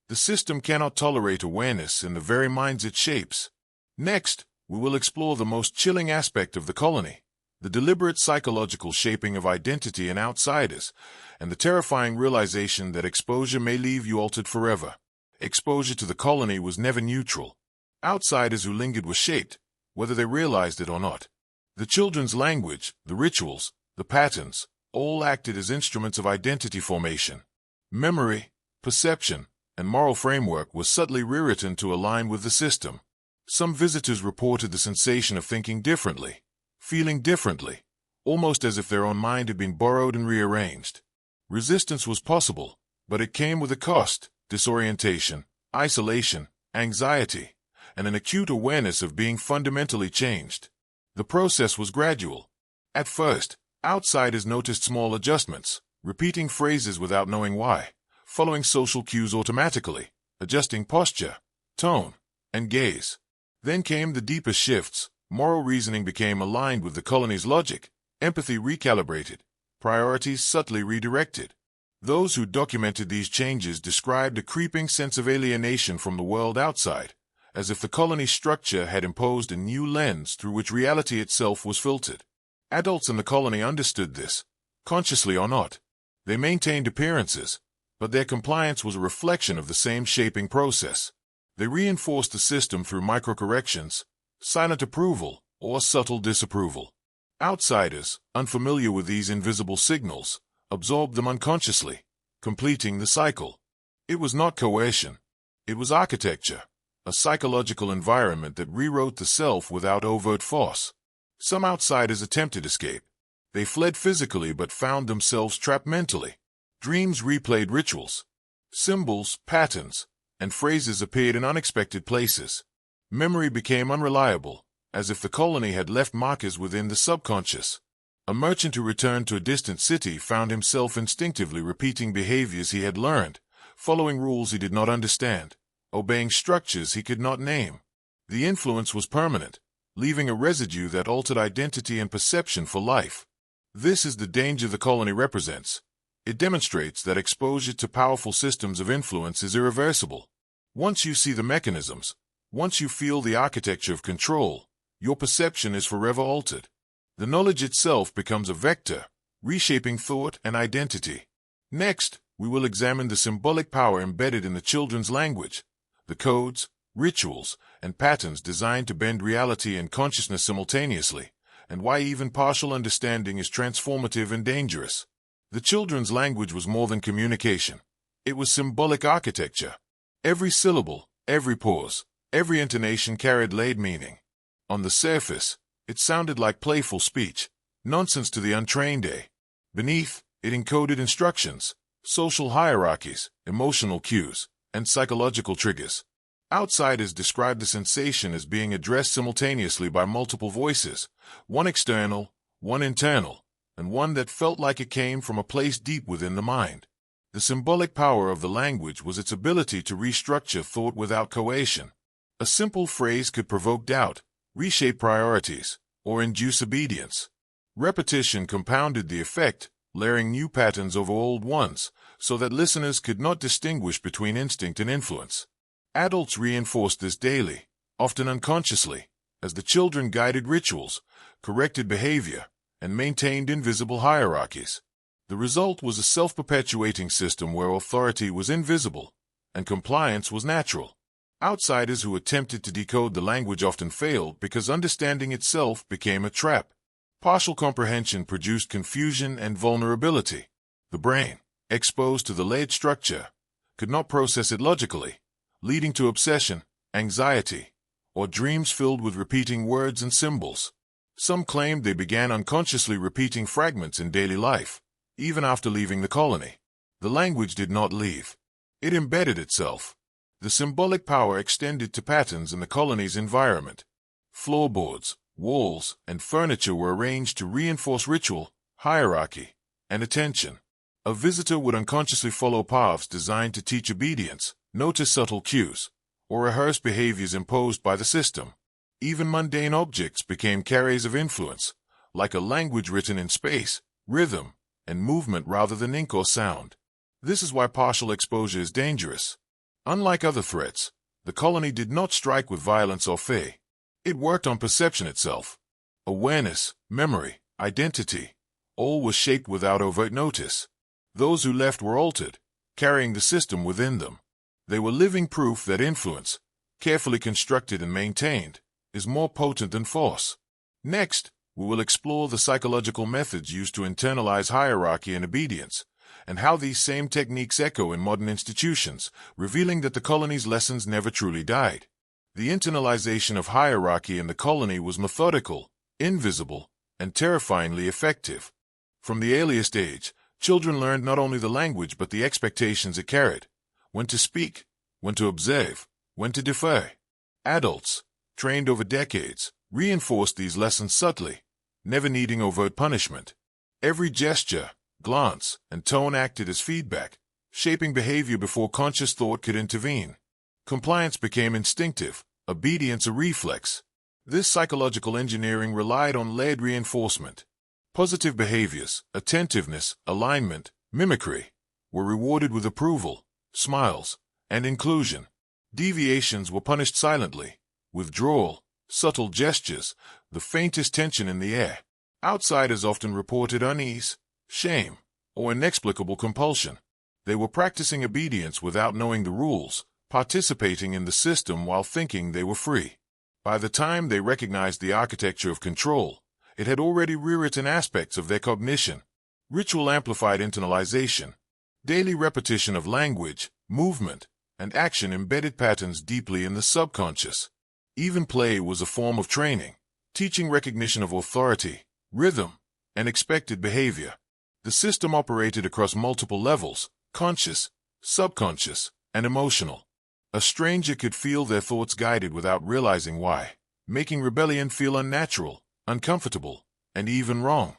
The system cannot tolerate awareness in the very minds it shapes. Next, we will explore the most chilling aspect of the colony, the deliberate psychological shaping of identity in outsiders, and the terrifying realization that exposure may leave you altered forever. Exposure to the colony was never neutral. Outsiders who lingered were shaped, whether they realized it or not. The children's language, the rituals, the patterns, all acted as instruments of identity formation. Memory, perception, and moral framework were subtly rewritten to align with the system. Some visitors reported the sensation of thinking differently, feeling differently, almost as if their own mind had been borrowed and rearranged. Resistance was possible, but it came with a cost: disorientation, isolation, anxiety, and an acute awareness of being fundamentally changed. The process was gradual. At first, outsiders noticed small adjustments, repeating phrases without knowing why, following social cues automatically, adjusting posture, tone, and gaze. Then came the deeper shifts. Moral reasoning became aligned with the colony's logic, empathy recalibrated, priorities subtly redirected. Those who documented these changes described a creeping sense of alienation from the world outside, as if the colony's structure had imposed a new lens through which reality itself was filtered. Adults in the colony understood this, consciously or not. They maintained appearances, but their compliance was a reflection of the same shaping process. They reinforced the system through microcorrections, silent approval, or subtle disapproval. Outsiders, unfamiliar with these invisible signals, absorbed them unconsciously, completing the cycle. It was not coercion. It was architecture, a psychological environment that rewrote the self without overt force. Some outsiders attempted escape. They fled physically but found themselves trapped mentally. Dreams replayed rituals. Symbols, patterns, and phrases appeared in unexpected places. Memory became unreliable, as if the colony had left markers within the subconscious. A merchant who returned to a distant city found himself instinctively repeating behaviors he had learned, following rules he did not understand, obeying structures he could not name. The influence was permanent, leaving a residue that altered identity and perception for life. This is the danger the colony represents. It demonstrates that exposure to powerful systems of influence is irreversible. Once you see the mechanisms, once you feel the architecture of control, your perception is forever altered. The knowledge itself becomes a vector, reshaping thought and identity. Next, we will examine the symbolic power embedded in the children's language, the codes, rituals, and patterns designed to bend reality and consciousness simultaneously, and why even partial understanding is transformative and dangerous. The children's language was more than communication. It was symbolic architecture. Every syllable, every pause, every intonation carried layered meaning. On the surface, it sounded like playful speech, nonsense to the untrained eye. Beneath, it encoded instructions, social hierarchies, emotional cues, and psychological triggers. Outsiders described the sensation as being addressed simultaneously by multiple voices, one external, one internal, and one that felt like it came from a place deep within the mind. The symbolic power of the language was its ability to restructure thought without coercion. A simple phrase could provoke doubt, reshape priorities, or induce obedience. Repetition compounded the effect, layering new patterns over old ones, so that listeners could not distinguish between instinct and influence. Adults reinforced this daily, often unconsciously, as the children guided rituals, corrected behavior, and maintained invisible hierarchies. The result was a self-perpetuating system where authority was invisible, and compliance was natural. Outsiders who attempted to decode the language often failed because understanding itself became a trap. Partial comprehension produced confusion and vulnerability. The brain, exposed to the layered structure, could not process it logically, leading to obsession, anxiety, or dreams filled with repeating words and symbols. Some claimed they began unconsciously repeating fragments in daily life, even after leaving the colony. The language did not leave. It embedded itself. The symbolic power extended to patterns in the colony's environment. Floorboards, walls, and furniture were arranged to reinforce ritual, hierarchy, and attention. A visitor would unconsciously follow paths designed to teach obedience, notice subtle cues, or rehearse behaviors imposed by the system. Even mundane objects became carriers of influence, like a language written in space, rhythm, and movement rather than ink or sound. This is why partial exposure is dangerous. Unlike other threats, the colony did not strike with violence or fear. It worked on perception itself. Awareness, memory, identity, all was shaped without overt notice. Those who left were altered, carrying the system within them. They were living proof that influence, carefully constructed and maintained, is more potent than force. Next, we will explore the psychological methods used to internalize hierarchy and obedience, and how these same techniques echo in modern institutions, revealing that the colony's lessons never truly died. The internalization of hierarchy in the colony was methodical, invisible, and terrifyingly effective. From the earliest age, children learned not only the language but the expectations it carried: when to speak, when to observe, when to defer. Adults, trained over decades, reinforced these lessons subtly, never needing overt punishment. Every gesture, glance, and tone acted as feedback, shaping behavior before conscious thought could intervene. Compliance became instinctive, obedience a reflex. This psychological engineering relied on layered reinforcement. Positive behaviors, attentiveness, alignment, mimicry, were rewarded with approval, smiles, and inclusion. Deviations were punished silently: withdrawal, subtle gestures, the faintest tension in the air. Outsiders often reported unease, shame, or inexplicable compulsion. They were practicing obedience without knowing the rules, participating in the system while thinking they were free. By the time they recognized the architecture of control, it had already rewritten aspects of their cognition. Ritual amplified internalization. Daily repetition of language, movement, and action embedded patterns deeply in the subconscious. Even play was a form of training, teaching recognition of authority, rhythm, and expected behavior. The system operated across multiple levels: conscious, subconscious, and emotional. A stranger could feel their thoughts guided without realizing why, making rebellion feel unnatural, uncomfortable, and even wrong.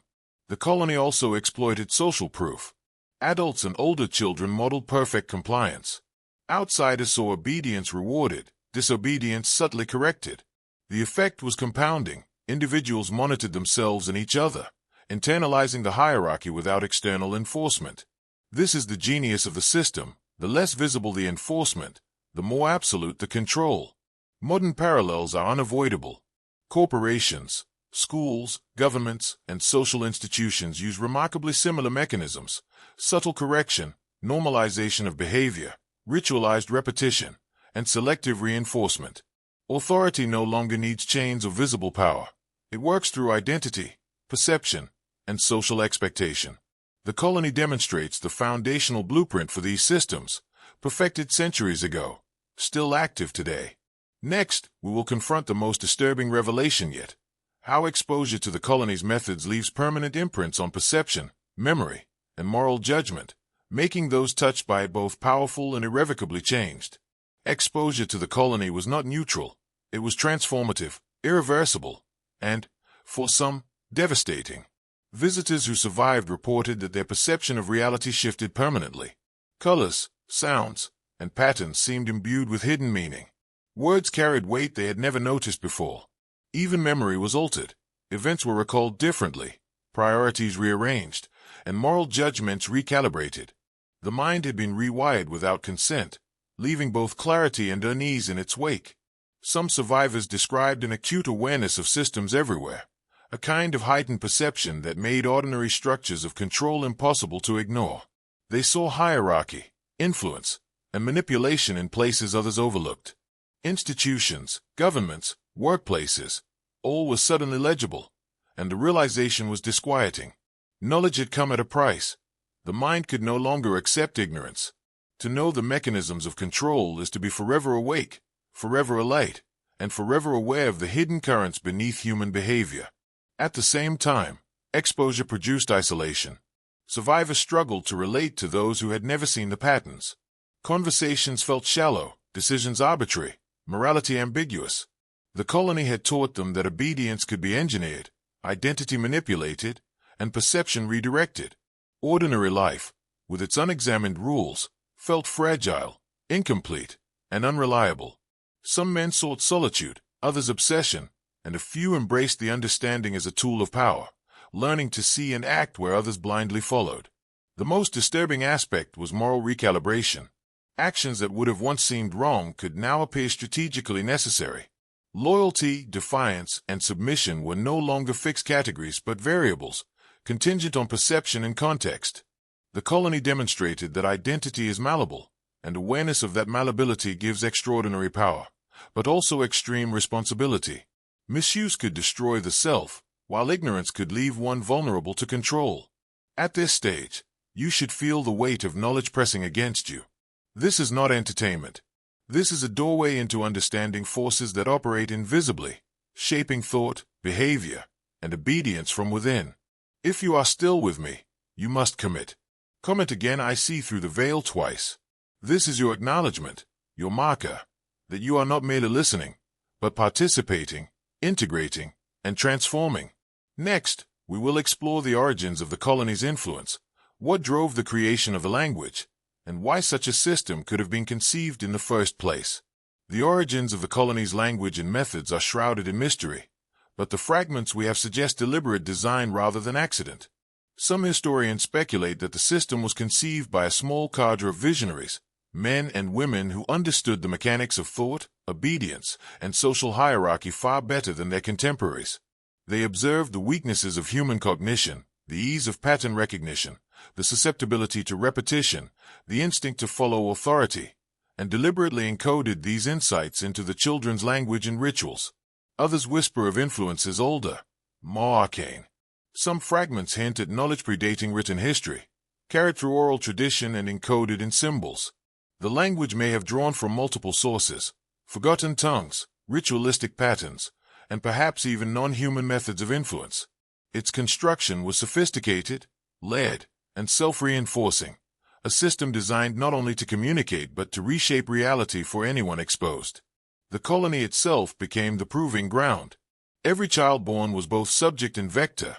The colony also exploited social proof. Adults and older children modeled perfect compliance. Outsiders saw obedience rewarded, disobedience subtly corrected. The effect was compounding. Individuals monitored themselves and each other, internalizing the hierarchy without external enforcement. This is the genius of the system: the less visible the enforcement, the more absolute the control. Modern parallels are unavoidable. Corporations, schools, governments, and social institutions use remarkably similar mechanisms: subtle correction, normalization of behavior, ritualized repetition, and selective reinforcement. Authority no longer needs chains of visible power. It works through identity, perception, and social expectation. The colony demonstrates the foundational blueprint for these systems, perfected centuries ago, still active today. Next, we will confront the most disturbing revelation yet: how exposure to the colony's methods leaves permanent imprints on perception, memory, and moral judgment, making those touched by it both powerful and irrevocably changed. Exposure to the colony was not neutral. It was transformative, irreversible, and, for some, devastating. Visitors who survived reported that their perception of reality shifted permanently. Colors, sounds, and patterns seemed imbued with hidden meaning. Words carried weight they had never noticed before. Even memory was altered. Events were recalled differently, priorities rearranged, and moral judgments recalibrated. The mind had been rewired without consent, leaving both clarity and unease in its wake. Some survivors described an acute awareness of systems everywhere, a kind of heightened perception that made ordinary structures of control impossible to ignore. They saw hierarchy, influence, and manipulation in places others overlooked. Institutions, governments, workplaces, all was suddenly legible, and the realization was disquieting. Knowledge had come at a price. The mind could no longer accept ignorance. To know the mechanisms of control is to be forever awake, forever alight, and forever aware of the hidden currents beneath human behavior. At the same time, exposure produced isolation. Survivors struggled to relate to those who had never seen the patterns. Conversations felt shallow, decisions arbitrary, morality ambiguous. The colony had taught them that obedience could be engineered, identity manipulated, and perception redirected. Ordinary life, with its unexamined rules, felt fragile, incomplete, and unreliable. Some men sought solitude, others obsession, and a few embraced the understanding as a tool of power, learning to see and act where others blindly followed. The most disturbing aspect was moral recalibration. Actions that would have once seemed wrong could now appear strategically necessary. Loyalty, defiance, and submission were no longer fixed categories but variables, contingent on perception and context. The colony demonstrated that identity is malleable, and awareness of that malleability gives extraordinary power, but also extreme responsibility. Misuse could destroy the self, while ignorance could leave one vulnerable to control. At this stage, you should feel the weight of knowledge pressing against you. This is not entertainment. This is a doorway into understanding forces that operate invisibly, shaping thought, behavior, and obedience from within. If you are still with me, you must commit. Comment again. I see through the veil twice. This is your acknowledgement, your marker, that you are not merely listening, but participating, integrating, and transforming. Next, we will explore the origins of the colony's influence, what drove the creation of the language, and why such a system could have been conceived in the first place. The origins of the colony's language and methods are shrouded in mystery, but the fragments we have suggest deliberate design rather than accident. Some historians speculate that the system was conceived by a small cadre of visionaries, men and women who understood the mechanics of thought, obedience, and social hierarchy far better than their contemporaries. They observed the weaknesses of human cognition, the ease of pattern recognition, the susceptibility to repetition, the instinct to follow authority, and deliberately encoded these insights into the children's language and rituals. Others whisper of influences older, more arcane. Some fragments hint at knowledge predating written history, carried through oral tradition and encoded in symbols. The language may have drawn from multiple sources, forgotten tongues, ritualistic patterns, and perhaps even non-human methods of influence. Its construction was sophisticated, layered, and self-reinforcing, a system designed not only to communicate but to reshape reality for anyone exposed. The colony itself became the proving ground. Every child born was both subject and vector,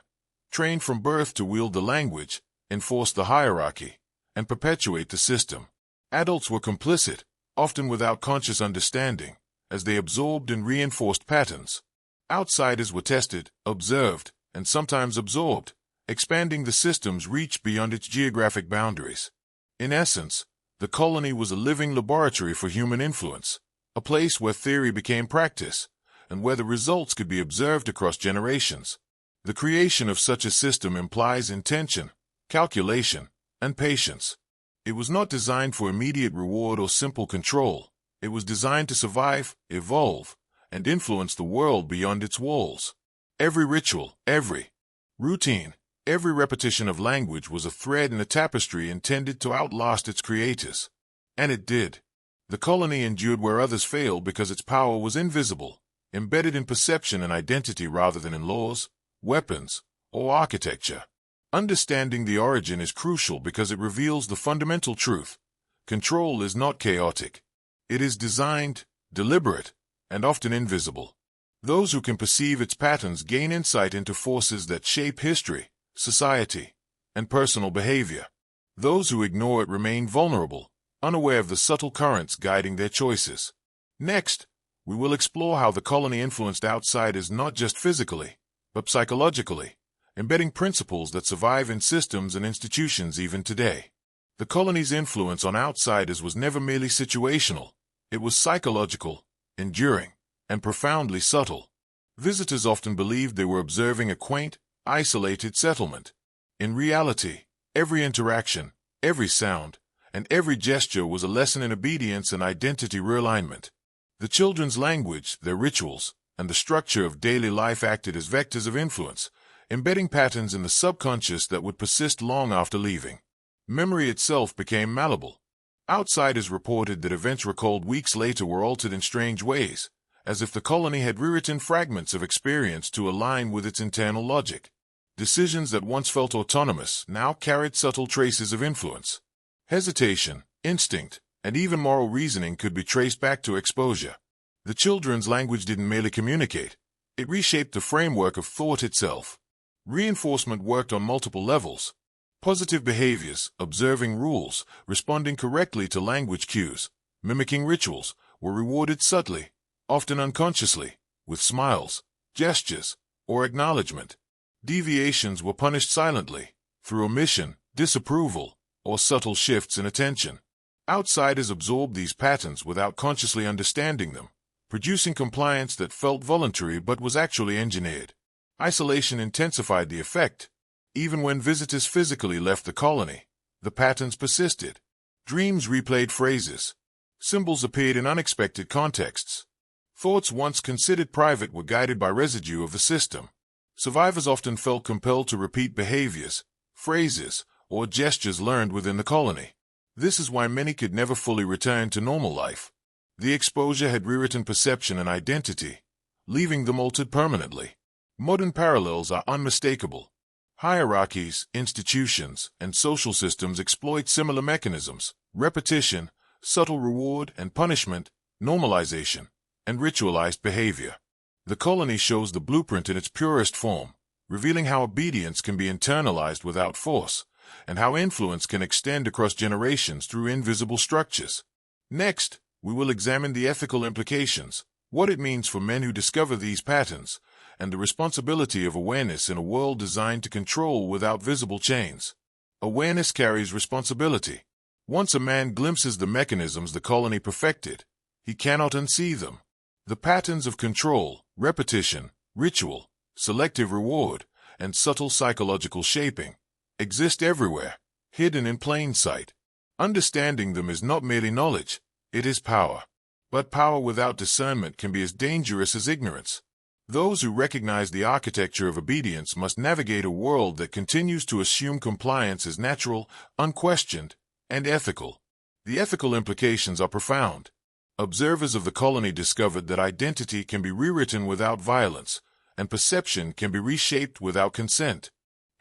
trained from birth to wield the language, enforce the hierarchy, and perpetuate the system. Adults were complicit, often without conscious understanding, as they absorbed and reinforced patterns. Outsiders were tested, observed, and sometimes absorbed, expanding the system's reach beyond its geographic boundaries. In essence, the colony was a living laboratory for human influence, a place where theory became practice, and where the results could be observed across generations. The creation of such a system implies intention, calculation, and patience. It was not designed for immediate reward or simple control. It was designed to survive, evolve, and influence the world beyond its walls. Every ritual, every routine, every repetition of language was a thread in a tapestry intended to outlast its creators. And it did. The colony endured where others failed because its power was invisible, embedded in perception and identity rather than in laws, weapons, or architecture. Understanding the origin is crucial because it reveals the fundamental truth. Control is not chaotic. It is designed, deliberate, and often invisible. Those who can perceive its patterns gain insight into forces that shape history, society, and personal behavior. Those who ignore it remain vulnerable, unaware of the subtle currents guiding their choices. Next, we will explore how the colony influenced outsiders not just physically, but psychologically, embedding principles that survive in systems and institutions even today. The colony's influence on outsiders was never merely situational. It was psychological, enduring, and profoundly subtle. Visitors often believed they were observing a quaint, isolated settlement. In reality, every interaction, every sound, and every gesture was a lesson in obedience and identity realignment. The children's language, their rituals, and the structure of daily life acted as vectors of influence, embedding patterns in the subconscious that would persist long after leaving. Memory itself became malleable. Outsiders reported that events recalled weeks later were altered in strange ways, as if the colony had rewritten fragments of experience to align with its internal logic. Decisions that once felt autonomous now carried subtle traces of influence. Hesitation, instinct, and even moral reasoning could be traced back to exposure. The children's language didn't merely communicate, it reshaped the framework of thought itself. Reinforcement worked on multiple levels. Positive behaviors, observing rules, responding correctly to language cues, mimicking rituals, were rewarded subtly, often unconsciously, with smiles, gestures, or acknowledgement. Deviations were punished silently, through omission, disapproval, or subtle shifts in attention. Outsiders absorbed these patterns without consciously understanding them, producing compliance that felt voluntary but was actually engineered. Isolation intensified the effect. Even when visitors physically left the colony, the patterns persisted. Dreams replayed phrases. Symbols appeared in unexpected contexts. Thoughts once considered private were guided by residue of the system. Survivors often felt compelled to repeat behaviors, phrases, or gestures learned within the colony. This is why many could never fully return to normal life. The exposure had rewritten perception and identity, leaving them altered permanently. Modern parallels are unmistakable. Hierarchies, institutions, and social systems exploit similar mechanisms: repetition, subtle reward and punishment, normalization, and ritualized behavior. The colony shows the blueprint in its purest form, revealing how obedience can be internalized without force, and how influence can extend across generations through invisible structures. Next, we will examine the ethical implications, what it means for men who discover these patterns, and the responsibility of awareness in a world designed to control without visible chains. Awareness carries responsibility. Once a man glimpses the mechanisms the colony perfected, he cannot unsee them. The patterns of control, repetition, ritual, selective reward, and subtle psychological shaping exist everywhere, hidden in plain sight. Understanding them is not merely knowledge, it is power. But power without discernment can be as dangerous as ignorance. Those who recognize the architecture of obedience must navigate a world that continues to assume compliance as natural, unquestioned, and ethical. The ethical implications are profound. Observers of the colony discovered that identity can be rewritten without violence, and perception can be reshaped without consent.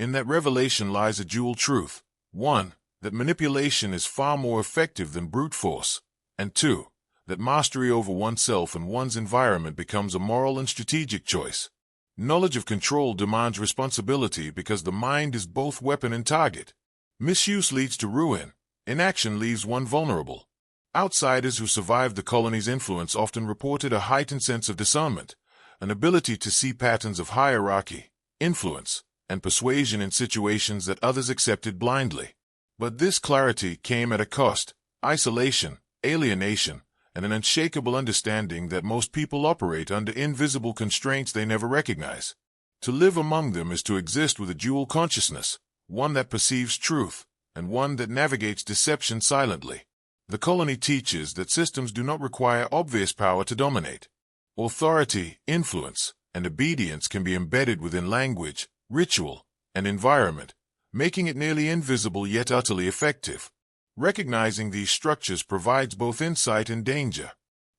In that revelation lies a dual truth: 1, that manipulation is far more effective than brute force, and 2, that mastery over oneself and one's environment becomes a moral and strategic choice. Knowledge of control demands responsibility because the mind is both weapon and target. Misuse leads to ruin. Inaction leaves one vulnerable. Outsiders who survived the colony's influence often reported a heightened sense of discernment, an ability to see patterns of hierarchy, influence, and persuasion in situations that others accepted blindly. But this clarity came at a cost: isolation, alienation, and an unshakable understanding that most people operate under invisible constraints they never recognize. To live among them is to exist with a dual consciousness, one that perceives truth, and one that navigates deception silently. The colony teaches that systems do not require obvious power to dominate. Authority, influence, and obedience can be embedded within language, ritual, and environment, making it nearly invisible yet utterly effective. Recognizing these structures provides both insight and danger.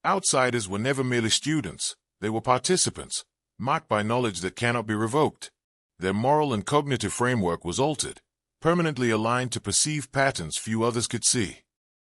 Outsiders were never merely students, they were participants, marked by knowledge that cannot be revoked. Their moral and cognitive framework was altered, permanently aligned to perceive patterns few others could see.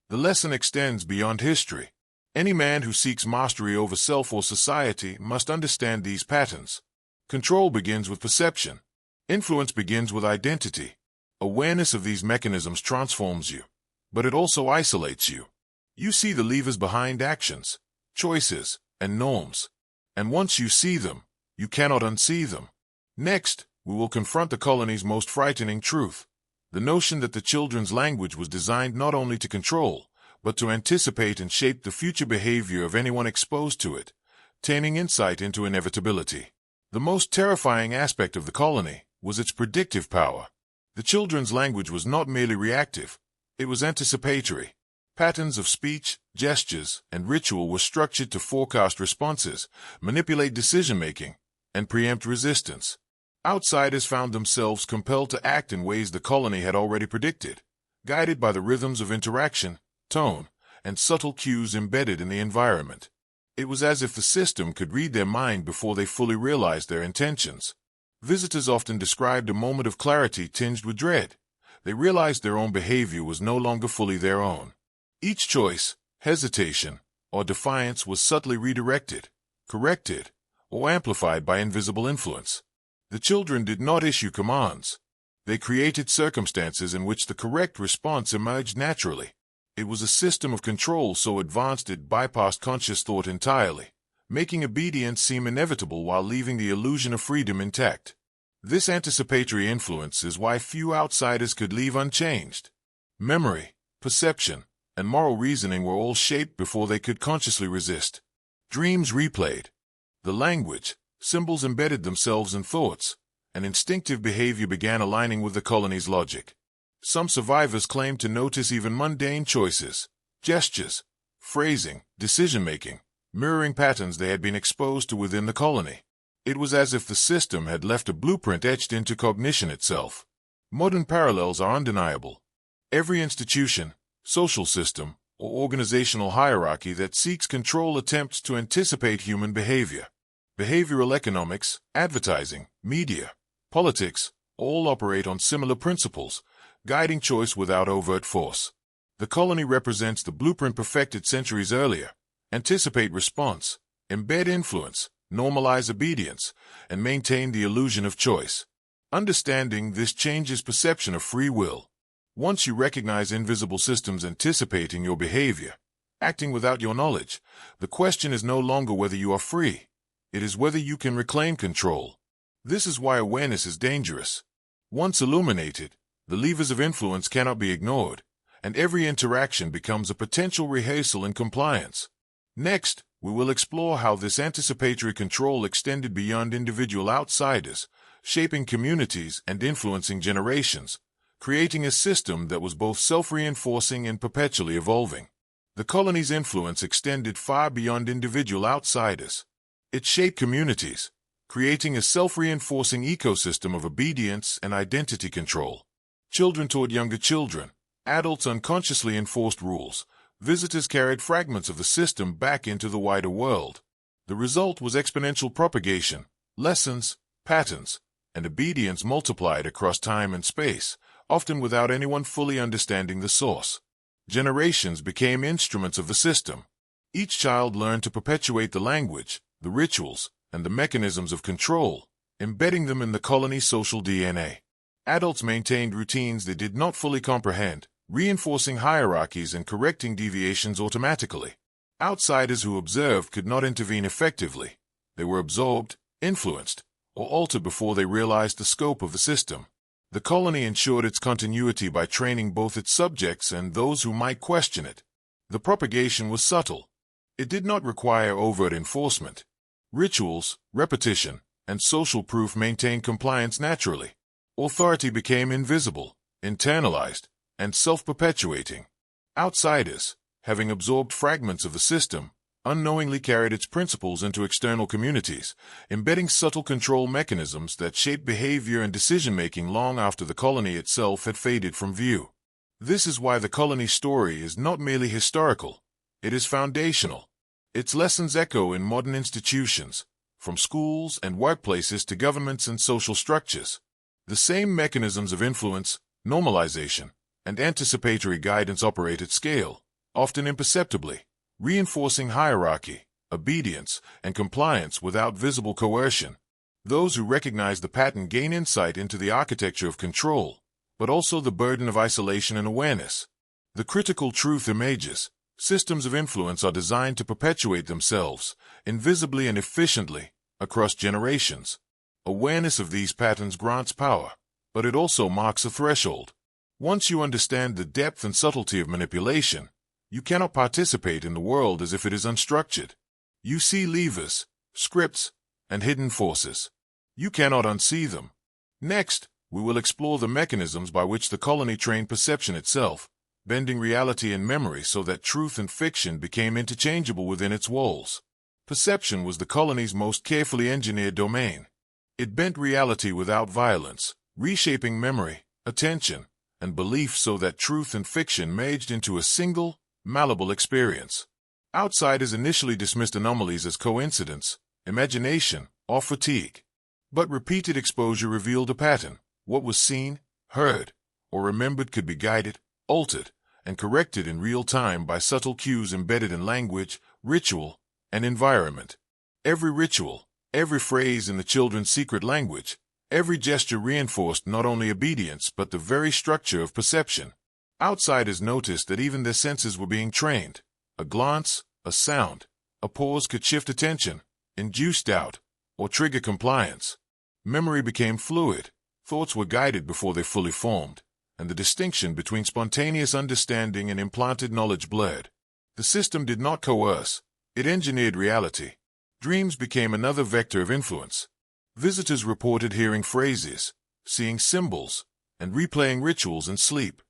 The lesson extends beyond history. Any man who seeks mastery over self or society must understand these patterns. Control begins with perception. Influence begins with identity. Awareness of these mechanisms transforms you, but it also isolates you. You see the levers behind actions, choices, and norms. And once you see them, you cannot unsee them. Next, we will confront the colony's most frightening truth: the notion that the children's language was designed not only to control, but to anticipate and shape the future behavior of anyone exposed to it, turning insight into inevitability. The most terrifying aspect of the colony was its predictive power. The children's language was not merely reactive, it was anticipatory. Patterns of speech, gestures, and ritual were structured to forecast responses, manipulate decision-making, and preempt resistance. Outsiders found themselves compelled to act in ways the colony had already predicted, guided by the rhythms of interaction, tone, and subtle cues embedded in the environment. It was as if the system could read their mind before they fully realized their intentions. Visitors often described a moment of clarity tinged with dread. They realized their own behavior was no longer fully their own. Each choice, hesitation, or defiance was subtly redirected, corrected, or amplified by invisible influence. The children did not issue commands. They created circumstances in which the correct response emerged naturally. It was a system of control so advanced it bypassed conscious thought entirely, making obedience seem inevitable while leaving the illusion of freedom intact. This anticipatory influence is why few outsiders could leave unchanged. Memory, perception, and moral reasoning were all shaped before they could consciously resist. Dreams replayed. The language, symbols embedded themselves in thoughts, and instinctive behavior began aligning with the colony's logic. Some survivors claimed to notice even mundane choices, gestures, phrasing, decision-making, mirroring patterns they had been exposed to within the colony. It was as if the system had left a blueprint etched into cognition itself. Modern parallels are undeniable. Every institution, social system, or organizational hierarchy that seeks control attempts to anticipate human behavior. Behavioral economics, advertising, media, politics, all operate on similar principles, guiding choice without overt force. The colony represents the blueprint perfected centuries earlier. Anticipate response, embed influence, normalize obedience, and maintain the illusion of choice. Understanding this changes perception of free will. Once you recognize invisible systems anticipating your behavior, acting without your knowledge, the question is no longer whether you are free. It is whether you can reclaim control. This is why awareness is dangerous. Once illuminated, the levers of influence cannot be ignored, and every interaction becomes a potential rehearsal in compliance. Next, we will explore how this anticipatory control extended beyond individual outsiders, shaping communities and influencing generations, creating a system that was both self-reinforcing and perpetually evolving. The colony's influence extended far beyond individual outsiders. It shaped communities, creating a self-reinforcing ecosystem of obedience and identity control. Children taught younger children, adults unconsciously enforced rules, visitors carried fragments of the system back into the wider world. The result was exponential propagation, lessons, patterns, and obedience multiplied across time and space, often without anyone fully understanding the source. Generations became instruments of the system. Each child learned to perpetuate the language, the rituals, and the mechanisms of control, embedding them in the colony's social DNA. Adults maintained routines they did not fully comprehend, reinforcing hierarchies and correcting deviations automatically. Outsiders who observed could not intervene effectively. They were absorbed, influenced, or altered before they realized the scope of the system. The colony ensured its continuity by training both its subjects and those who might question it. The propagation was subtle. It did not require overt enforcement. Rituals, repetition, and social proof maintained compliance naturally. Authority became invisible, internalized, and self-perpetuating. Outsiders, having absorbed fragments of the system, unknowingly carried its principles into external communities, embedding subtle control mechanisms that shaped behavior and decision-making long after the colony itself had faded from view. This is why the colony story is not merely historical, it is foundational. Its lessons echo in modern institutions, from schools and workplaces to governments and social structures. The same mechanisms of influence, normalization, and anticipatory guidance operate at scale, often imperceptibly, reinforcing hierarchy, obedience, and compliance without visible coercion. Those who recognize the pattern gain insight into the architecture of control, but also the burden of isolation and awareness. The critical truth emerges. Systems of influence are designed to perpetuate themselves, invisibly and efficiently, across generations. Awareness of these patterns grants power, but it also marks a threshold. Once you understand the depth and subtlety of manipulation, you cannot participate in the world as if it is unstructured. You see levers, scripts, and hidden forces. You cannot unsee them. Next, we will explore the mechanisms by which the colony trained perception itself, bending reality and memory so that truth and fiction became interchangeable within its walls. Perception was the colony's most carefully engineered domain. It bent reality without violence, reshaping memory, attention, and belief so that truth and fiction merged into a single, malleable experience. Outsiders initially dismissed anomalies as coincidence, imagination, or fatigue. But repeated exposure revealed a pattern. What was seen, heard, or remembered could be guided, altered, and corrected in real time by subtle cues embedded in language, ritual, and environment. Every ritual, every phrase in the children's secret language, every gesture reinforced not only obedience but the very structure of perception. Outsiders noticed that even their senses were being trained. A glance, a sound, a pause could shift attention, induce doubt, or trigger compliance. Memory became fluid, thoughts were guided before they fully formed, and the distinction between spontaneous understanding and implanted knowledge blurred. The system did not coerce, it engineered reality. Dreams became another vector of influence. Visitors reported hearing phrases, seeing symbols, and replaying rituals in sleep.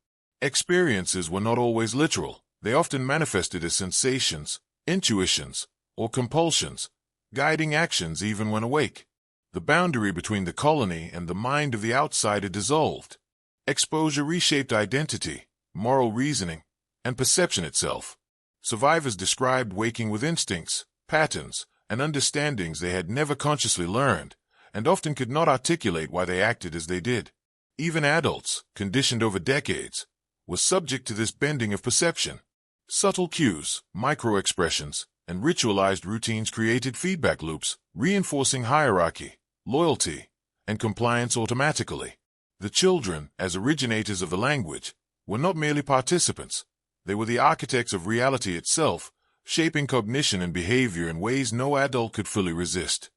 Experiences were not always literal. They often manifested as sensations, intuitions, or compulsions, guiding actions even when awake. The boundary between the colony and the mind of the outsider dissolved. Exposure reshaped identity, moral reasoning, and perception itself. Survivors described waking with instincts, patterns, and understandings they had never consciously learned, and often could not articulate why they acted as they did. Even adults, conditioned over decades, were subject to this bending of perception. Subtle cues, micro-expressions, and ritualized routines created feedback loops, reinforcing hierarchy, loyalty, and compliance automatically. The children, as originators of the language, were not merely participants. They were the architects of reality itself, shaping cognition and behavior in ways no adult could fully resist.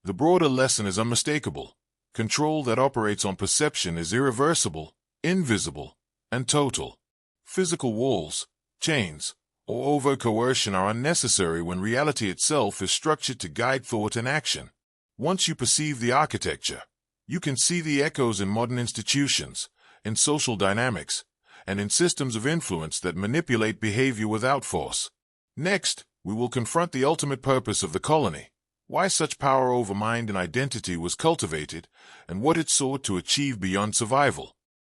The broader lesson is unmistakable. Control that operates on perception is irreversible, invisible, and total. Physical walls, chains, or overt coercion are unnecessary when reality itself is structured to guide thought and action. Once you perceive the architecture, you can see the echoes in modern institutions, in social dynamics, and in systems of influence that manipulate behavior without force. Next, we will confront the ultimate purpose of the colony, why such power over mind and identity was cultivated, and what it sought to achieve beyond survival.